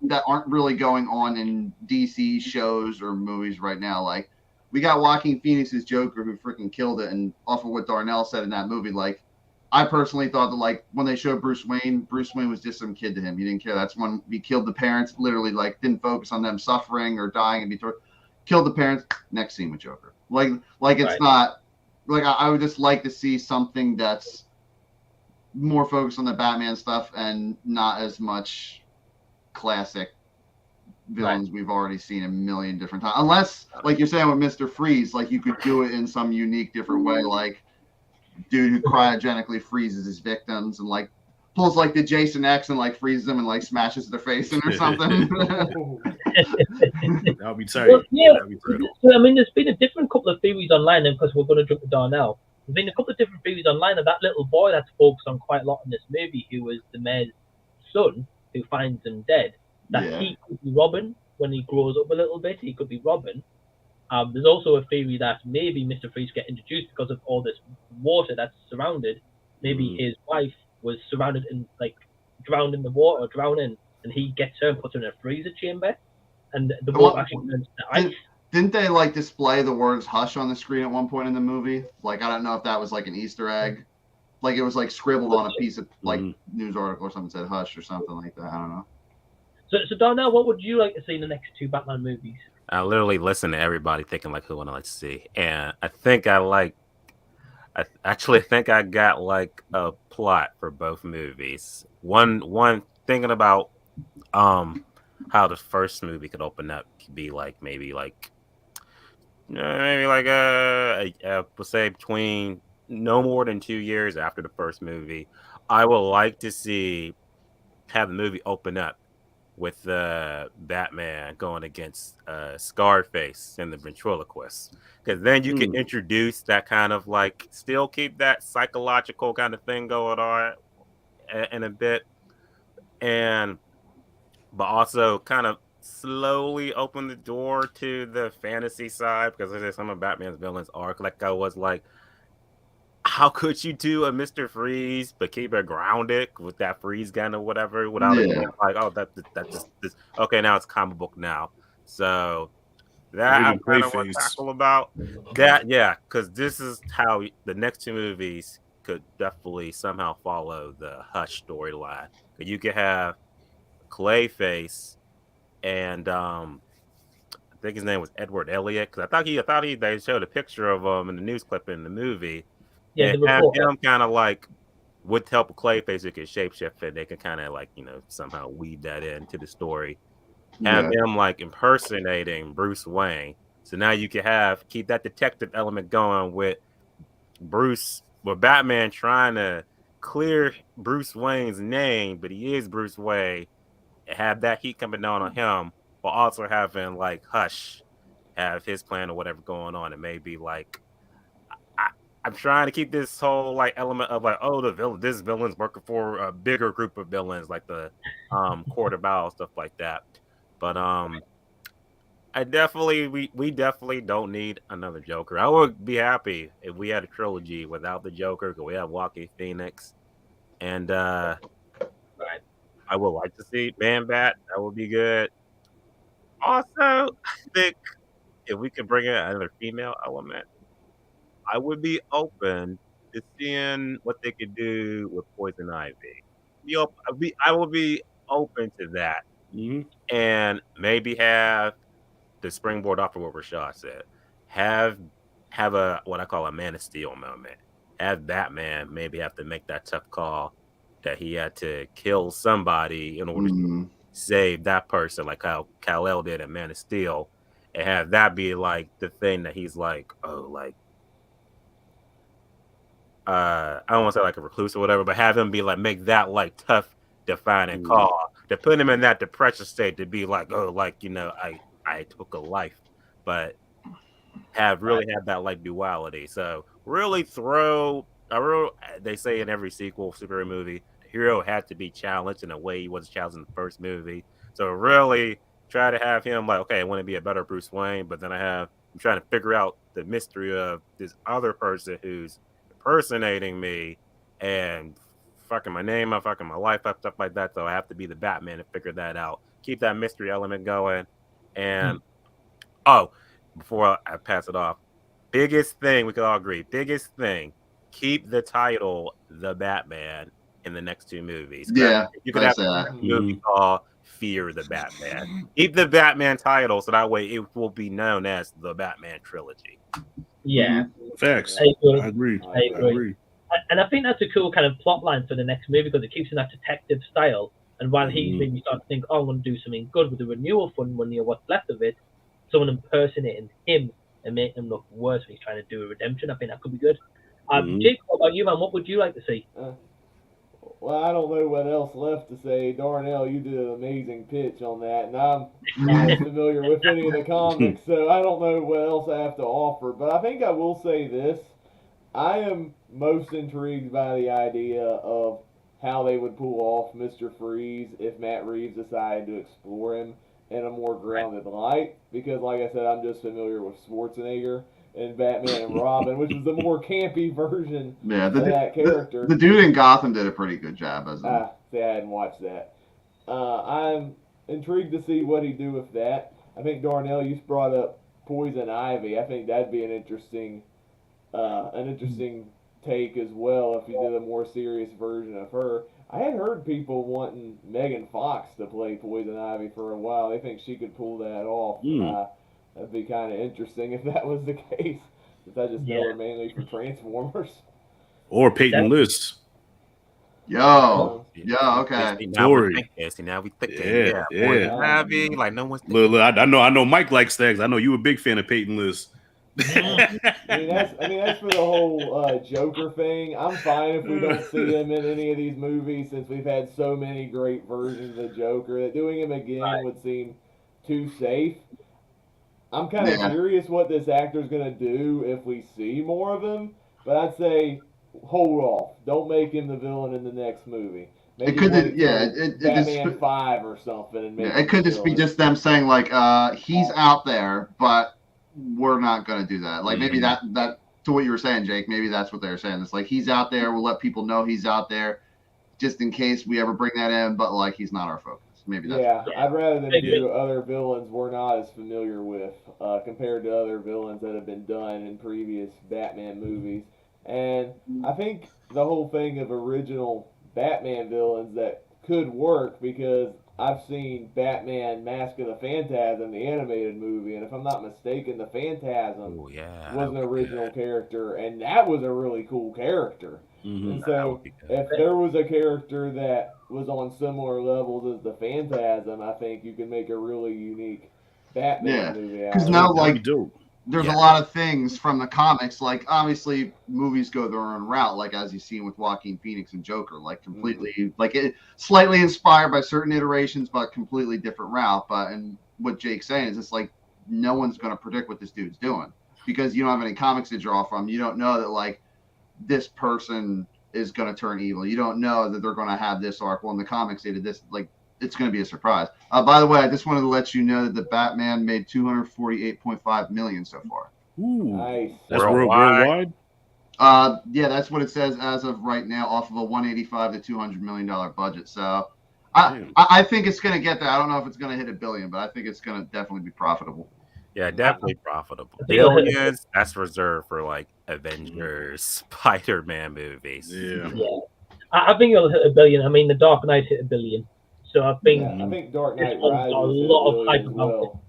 that aren't really going on in DC shows or movies right now. Like we got Joaquin Phoenix's Joker who freaking killed it, and off of what Darnell said in that movie, like I personally thought that like when they showed Bruce Wayne was just some kid to him. He didn't care. That's when he killed the parents. Literally, like didn't focus on them suffering or dying and be tortured. Killed the parents. Next scene with Joker. Like it's not like I would just like to see something that's more focused on the Batman stuff and not as much classic villains we've already seen a million different times. Unless, like you're saying with Mr. Freeze, like you could do it in some unique, different way, like dude who cryogenically freezes his victims and like pulls like the Jason X and like freezes them and like smashes their face in or something. That'll be tight. Well, yeah, so, I mean, there's been a different couple of theories online, and because we're going to jump to Darnell, there's been a couple of different theories online of that little boy that's focused on quite a lot in this movie, who was the mayor's son, who finds him dead. That he could be Robin when he grows up a little bit. He could be Robin. There's also a theory that maybe Mr. Freeze get introduced because of all this water that's surrounded. Maybe his wife was surrounded in like drowned in the water or drowning, and he gets her and puts her in a freezer chamber, and the water actually turns to ice. Didn't they like display the words "hush" on the screen at one point in the movie? Like I don't know if that was like an Easter egg, like it was like scribbled on a piece of like news article or something said "hush" or something like that. I don't know. So Darnell, what would you like to see in the next 2 Batman movies? I literally listen to everybody thinking like who I like to see, and I think I like. I actually think I got like a plot for both movies. One thinking about um how the first movie could open up could be like maybe like let's say between no more than 2 years after the first movie. I would like to see have the movie open up with Batman going against Scarface and the ventriloquist, because then you can introduce that kind of like still keep that psychological kind of thing going on in a bit, and but also kind of slowly open the door to the fantasy side, because there's some of Batman's villains arc. Like I was like, how could you do a Mr. Freeze but keep it grounded with that freeze gun or whatever without it being like, oh, that just this okay, now it's comic book now. So that I kind of want to tackle about that, yeah, because this is how the next two movies could definitely somehow follow the Hush storyline. You could have Clayface and I think his name was Edward Elliot, because I thought they showed a picture of him in the news clip in the movie. Yeah, And have him kind of like with help of Clayface, who can shapeshift, and they can kind of like somehow weave that into the story. Have him like impersonating Bruce Wayne, so now you can keep that detective element going with Batman trying to clear Bruce Wayne's name, but he is Bruce Wayne. And have that heat coming down on him, while also having like Hush have his plan or whatever going on. It may be like I'm trying to keep this whole like element of like, oh, this villain's working for a bigger group of villains, like the Court of Owls, stuff like that. But we definitely don't need another Joker. I would be happy if we had a trilogy without the Joker, because we have Joaquin Phoenix, and I would like to see Man Bat. That would be good. Also, I think if we could bring in another female element, I would be open to seeing what they could do with Poison Ivy. I will be open to that, and maybe have the springboard off of what Rashad said. Have a what I call a Man of Steel moment. Have Batman maybe have to make that tough call that he had to kill somebody in order to save that person, like how Kal-El did in Man of Steel, and have that be like the thing that he's like, oh, like. I don't want to say like a recluse or whatever, but have him be like, make that like tough, defining call to put him in that depression state to be like, oh, like, I took a life, but have that like duality. So really they say in every sequel superhero movie, the hero had to be challenged in a way he wasn't challenged in the first movie. So really try to have him like, okay, I want to be a better Bruce Wayne, but then I'm trying to figure out the mystery of this other person who's impersonating me and fucking my name up, fucking my life up, stuff like that. So I have to be the Batman to figure that out. Keep that mystery element going. And before I pass it off, biggest thing we could all agree, keep the title The Batman in the next two movies. Yeah, you could have a movie called Fear the Batman. Keep the Batman title, so that way it will be known as the Batman trilogy. Yeah, facts. I agree. And I think that's a cool kind of plot line for the next movie, because it keeps in that detective style. And while he's maybe starting to think, oh, I'm going to do something good with the renewal fund money or what's left of it, someone impersonating him and making him look worse when he's trying to do a redemption, I think that could be good. Jake, what about you, man? What would you like to see? Well, I don't know what else left to say. Darnell, you did an amazing pitch on that, and I'm not familiar with any of the comics, so I don't know what else I have to offer. But I think I will say this. I am most intrigued by the idea of how they would pull off Mr. Freeze if Matt Reeves decided to explore him in a more grounded light, because like I said, I'm just familiar with Schwarzenegger and Batman and Robin, which is the more campy version of that character. The dude in Gotham did a pretty good job as him. See, I hadn't watched that. I'm intrigued to see what he do with that. I think Darnell, you brought up Poison Ivy. I think that'd be an interesting take as well if you did a more serious version of her. I had heard people wanting Megan Fox to play Poison Ivy for a while. They think she could pull that off. That'd be kind of interesting if that was the case. Since I just know Yeah. her mainly for Transformers. Or Peyton That- List. Yo, yeah, okay. See, now we're Story. thinking. See, now we thinking. Yeah, Yeah, more yeah. than Abby. Like no one's Look, thinking. look, I know Mike likes Stags. I know you a big fan of Peyton List. I mean that's for the whole Joker thing. I'm fine if we don't see him in any of these movies since we've had so many great versions of the Joker that doing him again would seem too safe. I'm kind of Yeah. curious what this actor's gonna do if we see more of him, but I'd say hold off. Don't make him the villain in the next movie. Maybe It could, wait yeah, till it Batman just, 5 or something, and make yeah, him it could the just be villain. just them saying like, he's out there, but we're not gonna do that. Like maybe that to what you were saying, Jake. Maybe that's what they were saying. It's like he's out there. We'll let people know he's out there, just in case we ever bring that in. But like he's not our focus. Maybe that's Yeah, I'd rather them Maybe. do other villains we're not as familiar with compared to other villains that have been done in previous Batman movies. And I think the whole thing of original Batman villains that could work because I've seen Batman Mask of the Phantasm, the animated movie, and if I'm not mistaken, the Phantasm Oh yeah, was an original character, and that was a really cool character. Mhm. And That so, would be good. if there was a character that was on similar levels as the Phantasm, I think you can make a really unique Batman Yeah, movie out 'cause of now, it. That'd like, be dope. there's Yeah. a lot of things from the comics. Like obviously, movies go their own route. Like as you've seen with Joaquin Phoenix and Joker, like completely, like it slightly inspired by certain iterations, but completely different route. But and what Jake's saying is, it's like no one's going to predict what this dude's doing because you don't have any comics to draw from. You don't know that like this person is going to turn evil. You don't know that they're going to have this arc. Well, in the comics, they did this. Like it's going to be a surprise. By the way, I just wanted to let you know that the Batman made 248.5 million so far. Ooh, Nice. that's Worldwide. worldwide. Yeah, that's what it says as of right now, off of a 185 to 200 million dollar budget. So, Damn. I think it's going to get there. I don't know if it's going to hit $1 billion, but I think it's going to definitely be profitable. Yeah, definitely profitable. I think it'll hit- Billions, that's reserved for like Avengers, Spider-Man movies. Yeah. Yeah, I think it'll hit $1 billion. I mean, The Dark Knight hit $1 billion, so I think Yeah, I think Dark This Knight one's Rises got a hit lot of $1 billion hype as about well.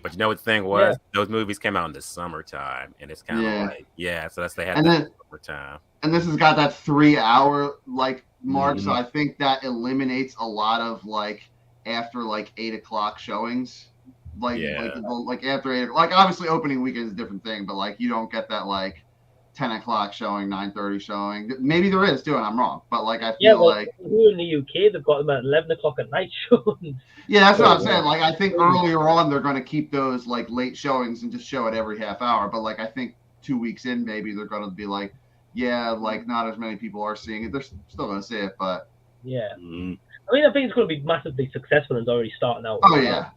But you know what the thing was? Those movies came out in the summertime, and it's kind of Yeah. like, yeah, so that's they had And that then- summertime. And this has got that 3 hour like mark, so Mhm. I think that eliminates a lot of like after like 8 o'clock showings. Like, Yeah. like after 8, like obviously opening weekend is a different thing, but like you don't get that like 10 o'clock showing, 9:30 showing. Maybe there is too, and I'm wrong, but like I feel yeah. Well, like here in the UK, they've got them at 11 o'clock at night shows. yeah, that's what Oh, I'm saying. wow. Like I think earlier on they're going to keep those like late showings and just show it every half hour. But like I think 2 weeks in, maybe they're going to be like, yeah, like not as many people are seeing it. They're still going to see it, but Yeah, Mhm. I mean, I think it's going to be massively successful and it's already starting out. oh yeah,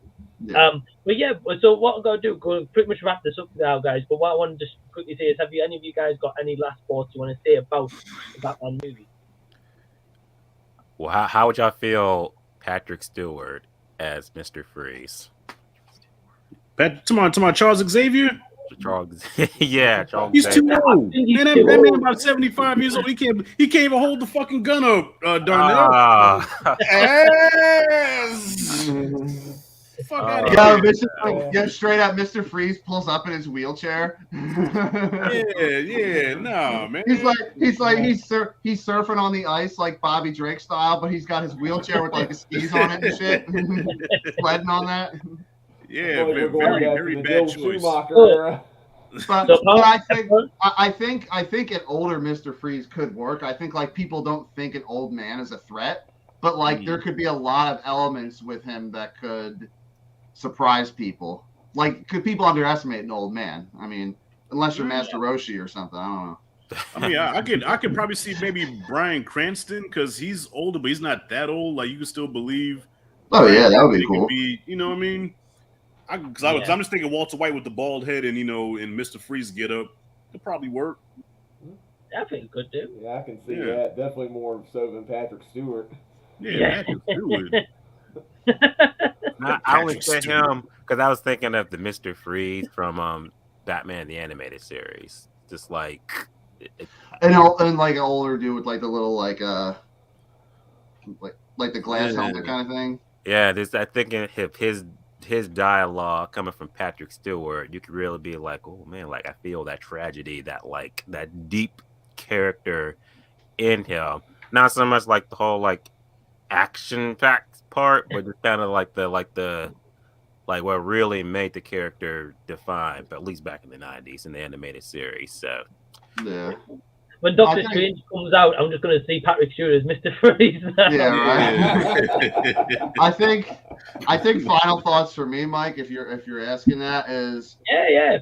yeah. But yeah, so what I'm going to do, go pretty much wrap this up now, guys. But what I want to just quickly say is, have you any of you guys got any last thoughts you want to say about the Batman movie? Well, how would y'all feel Patrick Stewart as Mr. Freeze? To my Charles Xavier. Charles, yeah, Charles. He's too Xavier. old. think he's Man, too that man old. about 75 years old. He can't even hold the fucking gun up, Darnell. Ah. Yes. Fuck out of Yeah, here. yeah, straight up, Mr. Freeze pulls up in his wheelchair. Yeah, no, man. He's surfing on the ice like Bobby Drake style, but he's got his wheelchair with like his skis on it and shit, sledding on that. Yeah, Boy, we're very, going back very to the bad Joe choice. Schumacher Oh. era. But, So, but I think an older Mr. Freeze could work. I think like people don't think an old man is a threat, but like there could be a lot of elements with him that could surprise people. Like, could people underestimate an old man? I mean, unless you're Master Roshi or something. I don't know. I mean, I could probably see maybe Bryan Cranston because he's older, but he's not that old. Like you can still believe. Oh yeah, that would be He could cool. be, you know what I mean? I'm just thinking Walter White with the bald head and and Mr. Freeze get up. Could probably work. I think it could do. Yeah, I can see Yeah. that. Definitely more so than Patrick Stewart. Yeah, Patrick Stewart. I only Patrick said Stewart. him because I was thinking of the Mr. Freeze from Batman the Animated Series. Just like, And like an older dude with like the little like the glass Yeah. helmet kind of thing. yeah, this I think of his his dialogue coming from Patrick Stewart, you could really be like, oh man, like I feel that tragedy, that like that deep character in him. Not so much like the whole like action packed part, but just kind of like the like what really made the character define, but at least back in the 90s in the animated series. So Yeah. When Doctor Strange comes out, I'm just going to see Patrick Stewart as Mr. Freeze. Yeah, right. I think final thoughts for me, Mike, if you're asking that, is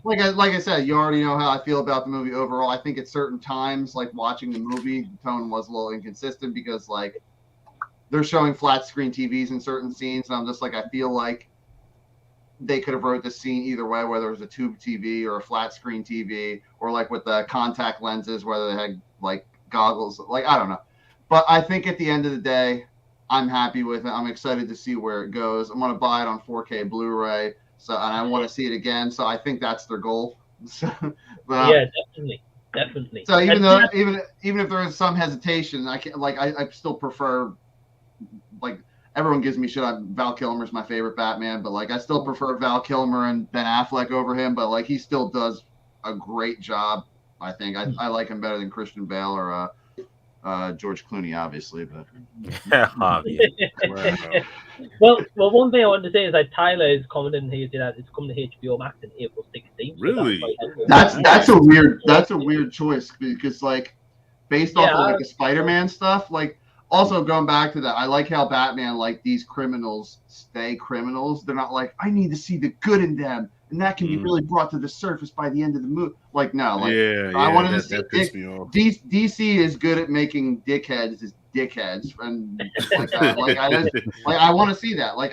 like I said, you already know how I feel about the movie overall. I think at certain times, like watching the movie, the tone was a little inconsistent because like they're showing flat screen TVs in certain scenes, and I'm just like, I feel like they could have wrote the scene either way, whether it was a tube TV or a flat screen TV, or like with the contact lenses, whether they had like goggles, like I don't know. But I think at the end of the day, I'm happy with it. I'm excited to see where it goes. I'm gonna buy it on 4K Blu-ray, and I want to see it again. So I think that's their goal. Yeah, definitely. So even if there is some hesitation, I still prefer, like, everyone gives me shit. Val Kilmer's my favorite Batman, but like I still prefer Val Kilmer and Ben Affleck over him. But like he still does a great job. I think I like him better than Christian Bale or George Clooney, obviously. But well, one thing I wanted to say is that Tyler is commenting here that it's coming to HBO Max in April 16th. Really? So that's a weird choice because like based off of like the Spider-Man stuff, like. Also, going back to that, I like how Batman, like, these criminals stay criminals. They're not like, I need to see the good in them, and that can be really brought to the surface by the end of the movie. Like, no. Like, I wanted to see DC is good at making dickheads as dickheads, and like that. I want to see that. Like,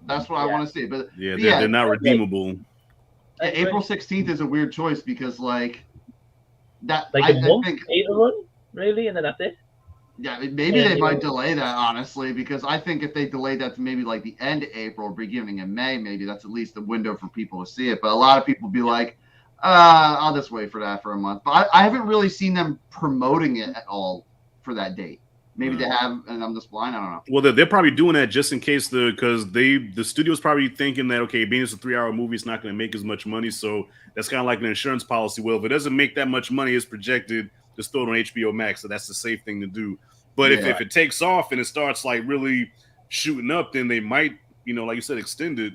that's what I want to see. But they're not redeemable. April 16th is a weird choice because, like, that. Like I think really, and then that's it. Yeah, maybe they might delay that, honestly, because I think if they delay that to maybe like the end of April or beginning of May, maybe that's at least a window for people to see it. But a lot of people be like, I'll just wait for that for a month. But I haven't really seen them promoting it at all for that date. Maybe they have, and I'm just blind. I don't know. Well, they're probably doing that just in case because the studio's probably thinking that, okay, being it's a 3-hour movie, it's not going to make as much money. So that's kind of like an insurance policy. Well, if it doesn't make that much money as projected, just throw it on HBO Max. So that's the safe thing to do. But if it takes off and it starts like really shooting up, then they might, like you said, extend it.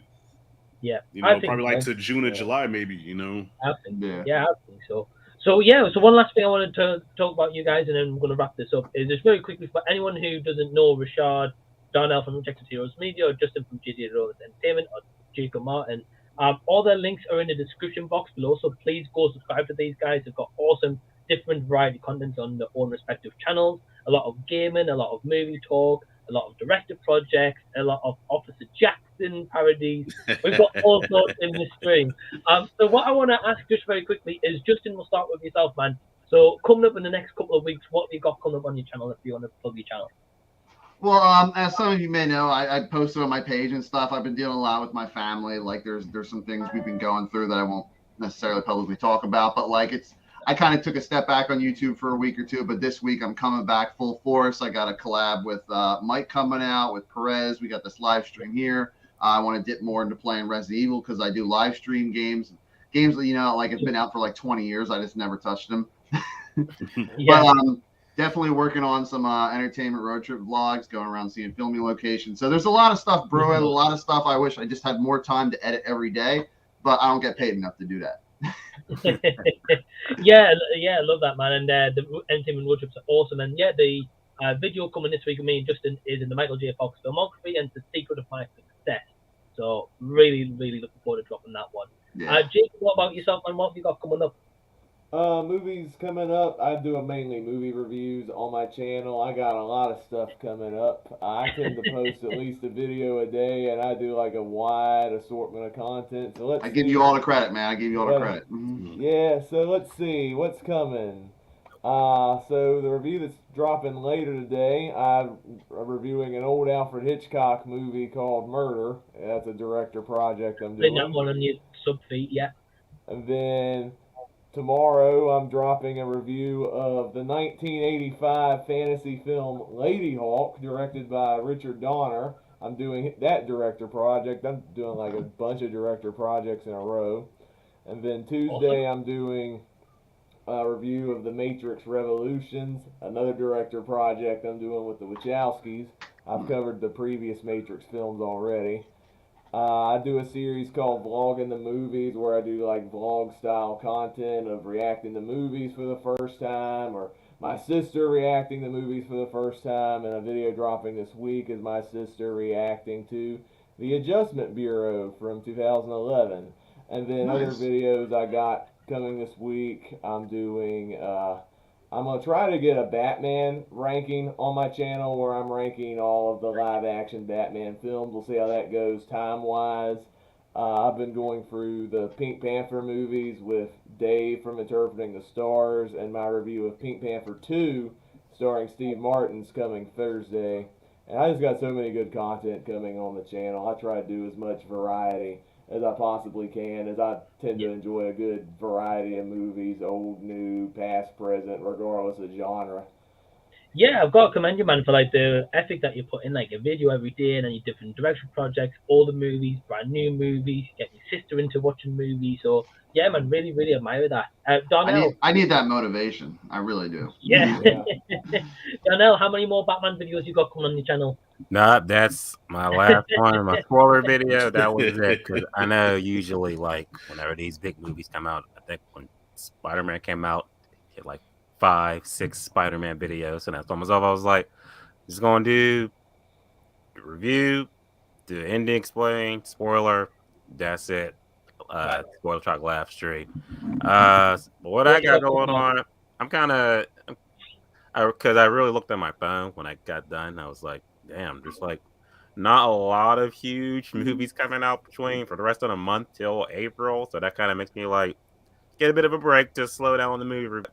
Yeah, probably like to June or July, maybe. I think so. So one last thing I wanted to talk about, you guys, and then we're going to wrap this up. Is just very quickly for anyone who doesn't know Rashad Darnell from Objective Heroes Media, or Justin from JJ Rose Entertainment, or Jacob Martin, all their links are in the description box below. So please go subscribe to these guys. They've got awesome, different variety content on their own respective channels. A lot of gaming, a lot of movie talk, a lot of director projects, a lot of Officer Jackson parodies. We've got all sorts in this stream. So what I want to ask just very quickly is, Justin, we'll start with yourself, man. So coming up in the next couple of weeks, what have you got coming up on your channel if you want to plug your channel? Well, as some of you may know, I posted on my page and stuff. I've been dealing a lot with my family. Like there's some things we've been going through that I won't necessarily publicly talk about, but like I kind of took a step back on YouTube for a week or two, but this week I'm coming back full force. I got a collab with Mike coming out, with Perez. We got this live stream here. I want to dip more into playing Resident Evil because I do live stream games that, like, it's been out for like 20 years. I just never touched them. But definitely working on some entertainment road trip vlogs, going around seeing filming locations. So there's a lot of stuff brewing, a lot of stuff I wish I just had more time to edit every day, but I don't get paid enough to do that. I love that, man. And the entertainment road trips are awesome. And the video coming this week with me and Justin is in the Michael J. Fox filmography, and it's the secret of my success. So really, really looking forward to dropping that one. Jake, what about yourself, man? What have you got coming up? Movies coming up. I do mainly movie reviews on my channel. I got a lot of stuff coming up. I tend to post at least a video a day, and I do like a wide assortment of content. So I give you all the credit, man. I give you all the credit. Yeah, so let's see what's coming. So the review that's dropping later today, I'm reviewing an old Alfred Hitchcock movie called Murder. That's a director project I'm doing. That one on your sub feed, yeah. And then tomorrow, I'm dropping a review of the 1985 fantasy film Lady Hawk, directed by Richard Donner. I'm doing that director project. I'm doing like a bunch of director projects in a row. And then Tuesday, I'm doing a review of The Matrix Revolutions, another director project I'm doing with the Wachowskis. I've covered the previous Matrix films already. I do a series called Vlogging the Movies, where I do like vlog style content of reacting to movies for the first time, or my sister reacting to movies for the first time, and a video dropping this week is my sister reacting to The Adjustment Bureau from 2011. And then Nice. other videos I got coming this week, I'm doing I'm going to try to get a Batman ranking on my channel where I'm ranking all of the live action Batman films. We'll see how that goes time wise. I've been going through the Pink Panther movies with Dave from Interpreting the Stars, and my review of Pink Panther 2 starring Steve Martin's coming Thursday. And I just got so many good content coming on the channel. I try to do as much variety as I possibly can, as I tend to enjoy a good variety of movies, old, new, past, present, regardless of genre. Yeah, I've got to commend you, man, for like the ethic that you put in, like a video every day and then your different direction projects, all the movies, brand new movies, get your sister into watching movies. So yeah, man, really, really admire that. Darnell, I need that motivation. I really do. yeah. Yeah. Darnell, how many more Batman videos you got coming on your channel? Nah, that's my last one. My spoiler video. That was it. Because I know usually, like, whenever these big movies come out, I think when Spider-Man came out, hit like 5, 6 Spider-Man videos, and that's almost all. I was like, just gonna do the review, do ending explain, spoiler. That's it. Spoiler talk live stream. What I got going on, I'm kind of, because I really looked at my phone when I got done. I was like, damn, there's like not a lot of huge movies coming out between for the rest of the month till April. So that kind of makes me like get a bit of a break to slow down on the movie.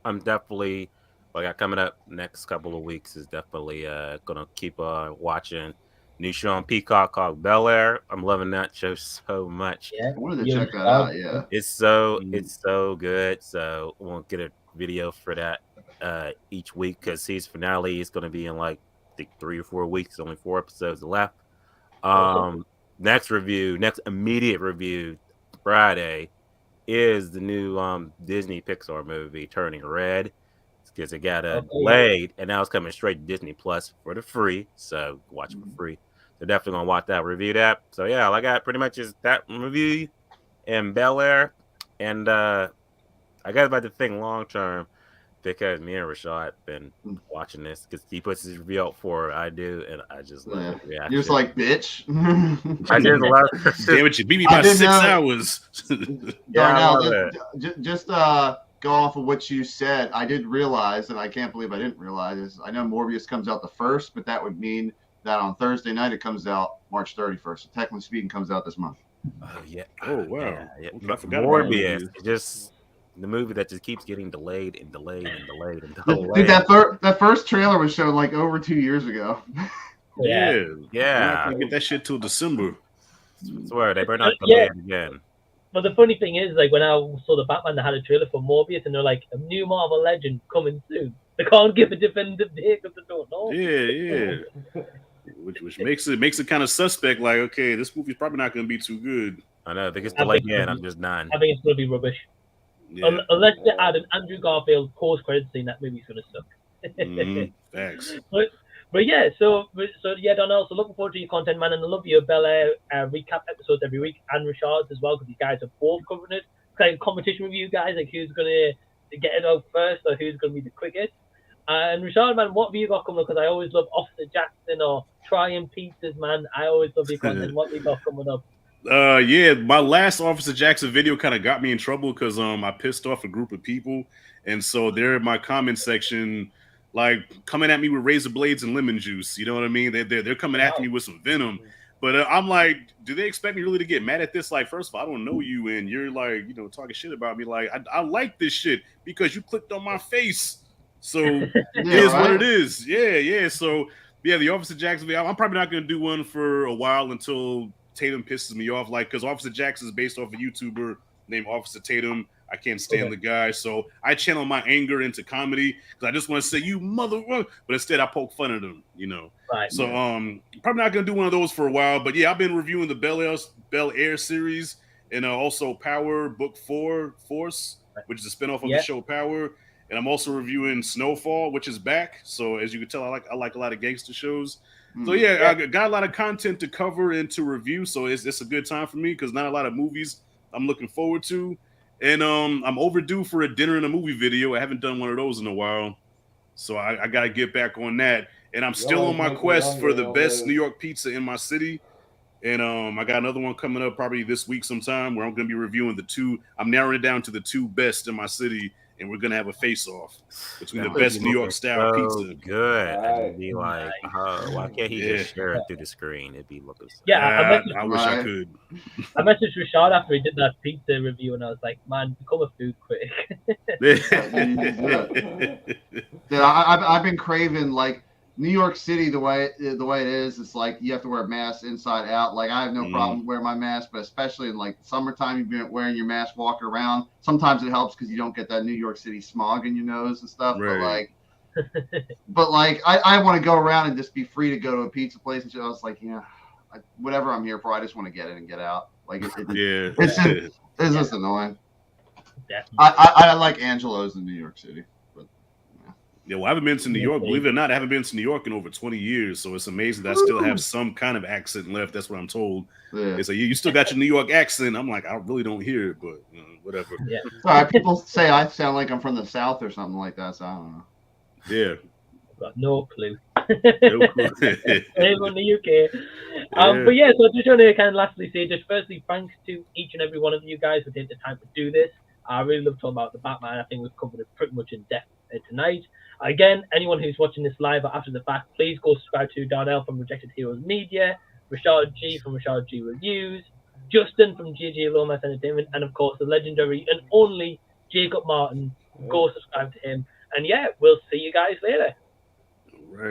I'm definitely, what I got coming up next couple of weeks is definitely gonna keep watching new show on Peacock called Bel Air. I'm loving that show so much. Yeah, I wanted to check that out. Yeah. It's so good. So we'll get a video for that each week, because season finale is going to be in like I think 3 or 4 weeks. Only 4 episodes left. Next immediate review Friday is the new Disney Pixar movie Turning Red, because it got delayed and now it's coming straight to Disney Plus for the free. So watch it for free. So definitely gonna watch that, review that. So yeah, all I got pretty much is that review and Bel Air, and I got about to think long term, because me and Rashad been watching this because he puts his review out for I do, and I just love the reaction. You're just like, bitch. I just love it. Damn it, you beat me by 6 hours. Darnell, just go off of what you said. I did realize, and I can't believe I didn't realize this. I know Morbius comes out the 1st, but that would mean that on Thursday night it comes out March 31st. So technically speaking, comes out this month. Oh yeah. Oh wow. Yeah. I forgot Morbius. Just the movie that just keeps getting delayed and delayed and delayed and delayed. Dude, that first trailer was shown like over 2 years ago. Yeah. Yeah. I get that shit till December. I swear they better not delay it again. But the funny thing is, like, when I saw the Batman, they had a trailer for Morbius, and they're like, a new Marvel legend coming soon. They can't give a definitive date because they don't know. Yeah. Which makes it kind of suspect. Like, okay, this movie's probably not going to be too good. I know. If it gets delayed again, I'm just done. I think it's going to be rubbish. Yeah. Unless they add an Andrew Garfield post-credit scene, that movie's going to suck. Thanks. But yeah, so yeah, Darnell, so looking forward to your content, man, and I love your Bel Air recap episodes every week, and Rashad's as well, because you guys are both covering it. Kind of competition with you guys, like who's going to get it out first, or who's going to be the quickest. And Rashad, man, what have you got coming up? Because I always love Officer Jackson or Trying Pizzas, man. I always love your content. What have you got coming up? Yeah, my last Officer Jackson video kind of got me in trouble because I pissed off a group of people, and so they're in my comment section, like coming at me with razor blades and lemon juice. You know what I mean? They're coming after me with some venom. But I'm like, do they expect me really to get mad at this? Like, first of all, I don't know you, and you're like, talking shit about me. Like, I like this shit because you clicked on my face. So it is what it is. Yeah. So yeah, the Officer Jackson video, I'm probably not gonna do one for a while until Tatum pisses me off. Like, because Officer Jackson is based off a YouTuber named Officer Tatum. I can't stand the guy, so I channel my anger into comedy because I just want to say you mother, but instead I poke fun at them, you know. Right. So probably not gonna do one of those for a while, but yeah, I've been reviewing the Bel Air series and also Power Book 4 Force, which is a spinoff of the show Power, and I'm also reviewing Snowfall, which is back. So as you can tell, I like a lot of gangster shows. So yeah, I got a lot of content to cover and to review, so it's a good time for me because not a lot of movies I'm looking forward to. And I'm overdue for a dinner and a movie video. I haven't done one of those in a while. So I got to get back on that. And I'm still on my quest for the best New York pizza in my city. And I got another one coming up probably this week sometime where I'm going to be reviewing the two. I'm narrowing it down to the two best in my city. And we're going to have a face-off between the best New York style pizza. Good. I'd be like, why can't he just share it through the screen? It'd be looking so I wish I could. I messaged Rashad after he did that pizza review, and I was like, man, become a food critic. I've been craving, like, New York City the way it is. It's like you have to wear a mask inside out. Like I have no problem wearing my mask, but especially in like summertime, you've been wearing your mask walking around. Sometimes it helps because you don't get that New York City smog in your nose and stuff. Right. But like I want to go around and just be free to go to a pizza place and shit. I was like, whatever I'm here for, I just want to get in and get out. Like it's just annoying. Definitely. I like Angelo's in New York City. Yeah, well, I haven't been to New York. Believe it or not, I haven't been to New York in over 20 years. So it's amazing that I still have some kind of accent left. That's what I'm told. Yeah. They say, you still got your New York accent. I'm like, I really don't hear it, but whatever. Yeah. Sorry, people say I sound like I'm from the South or something like that, so I don't know. Yeah. I've got no clue. No clue. Same in the UK. But yeah, so I just want to kind of lastly say, just firstly, thanks to each and every one of you guys for taking the time to do this. I really love talking about the Batman. I think we've covered it pretty much in depth tonight. Again, anyone who's watching this live or after the fact, please go subscribe to Darnell from Rejected Heroes Media, Rashad G from Rashad G Reviews, Justin from JJ Lomas Entertainment, and of course the legendary and only Jacob Martin. Go subscribe to him. And yeah, we'll see you guys later.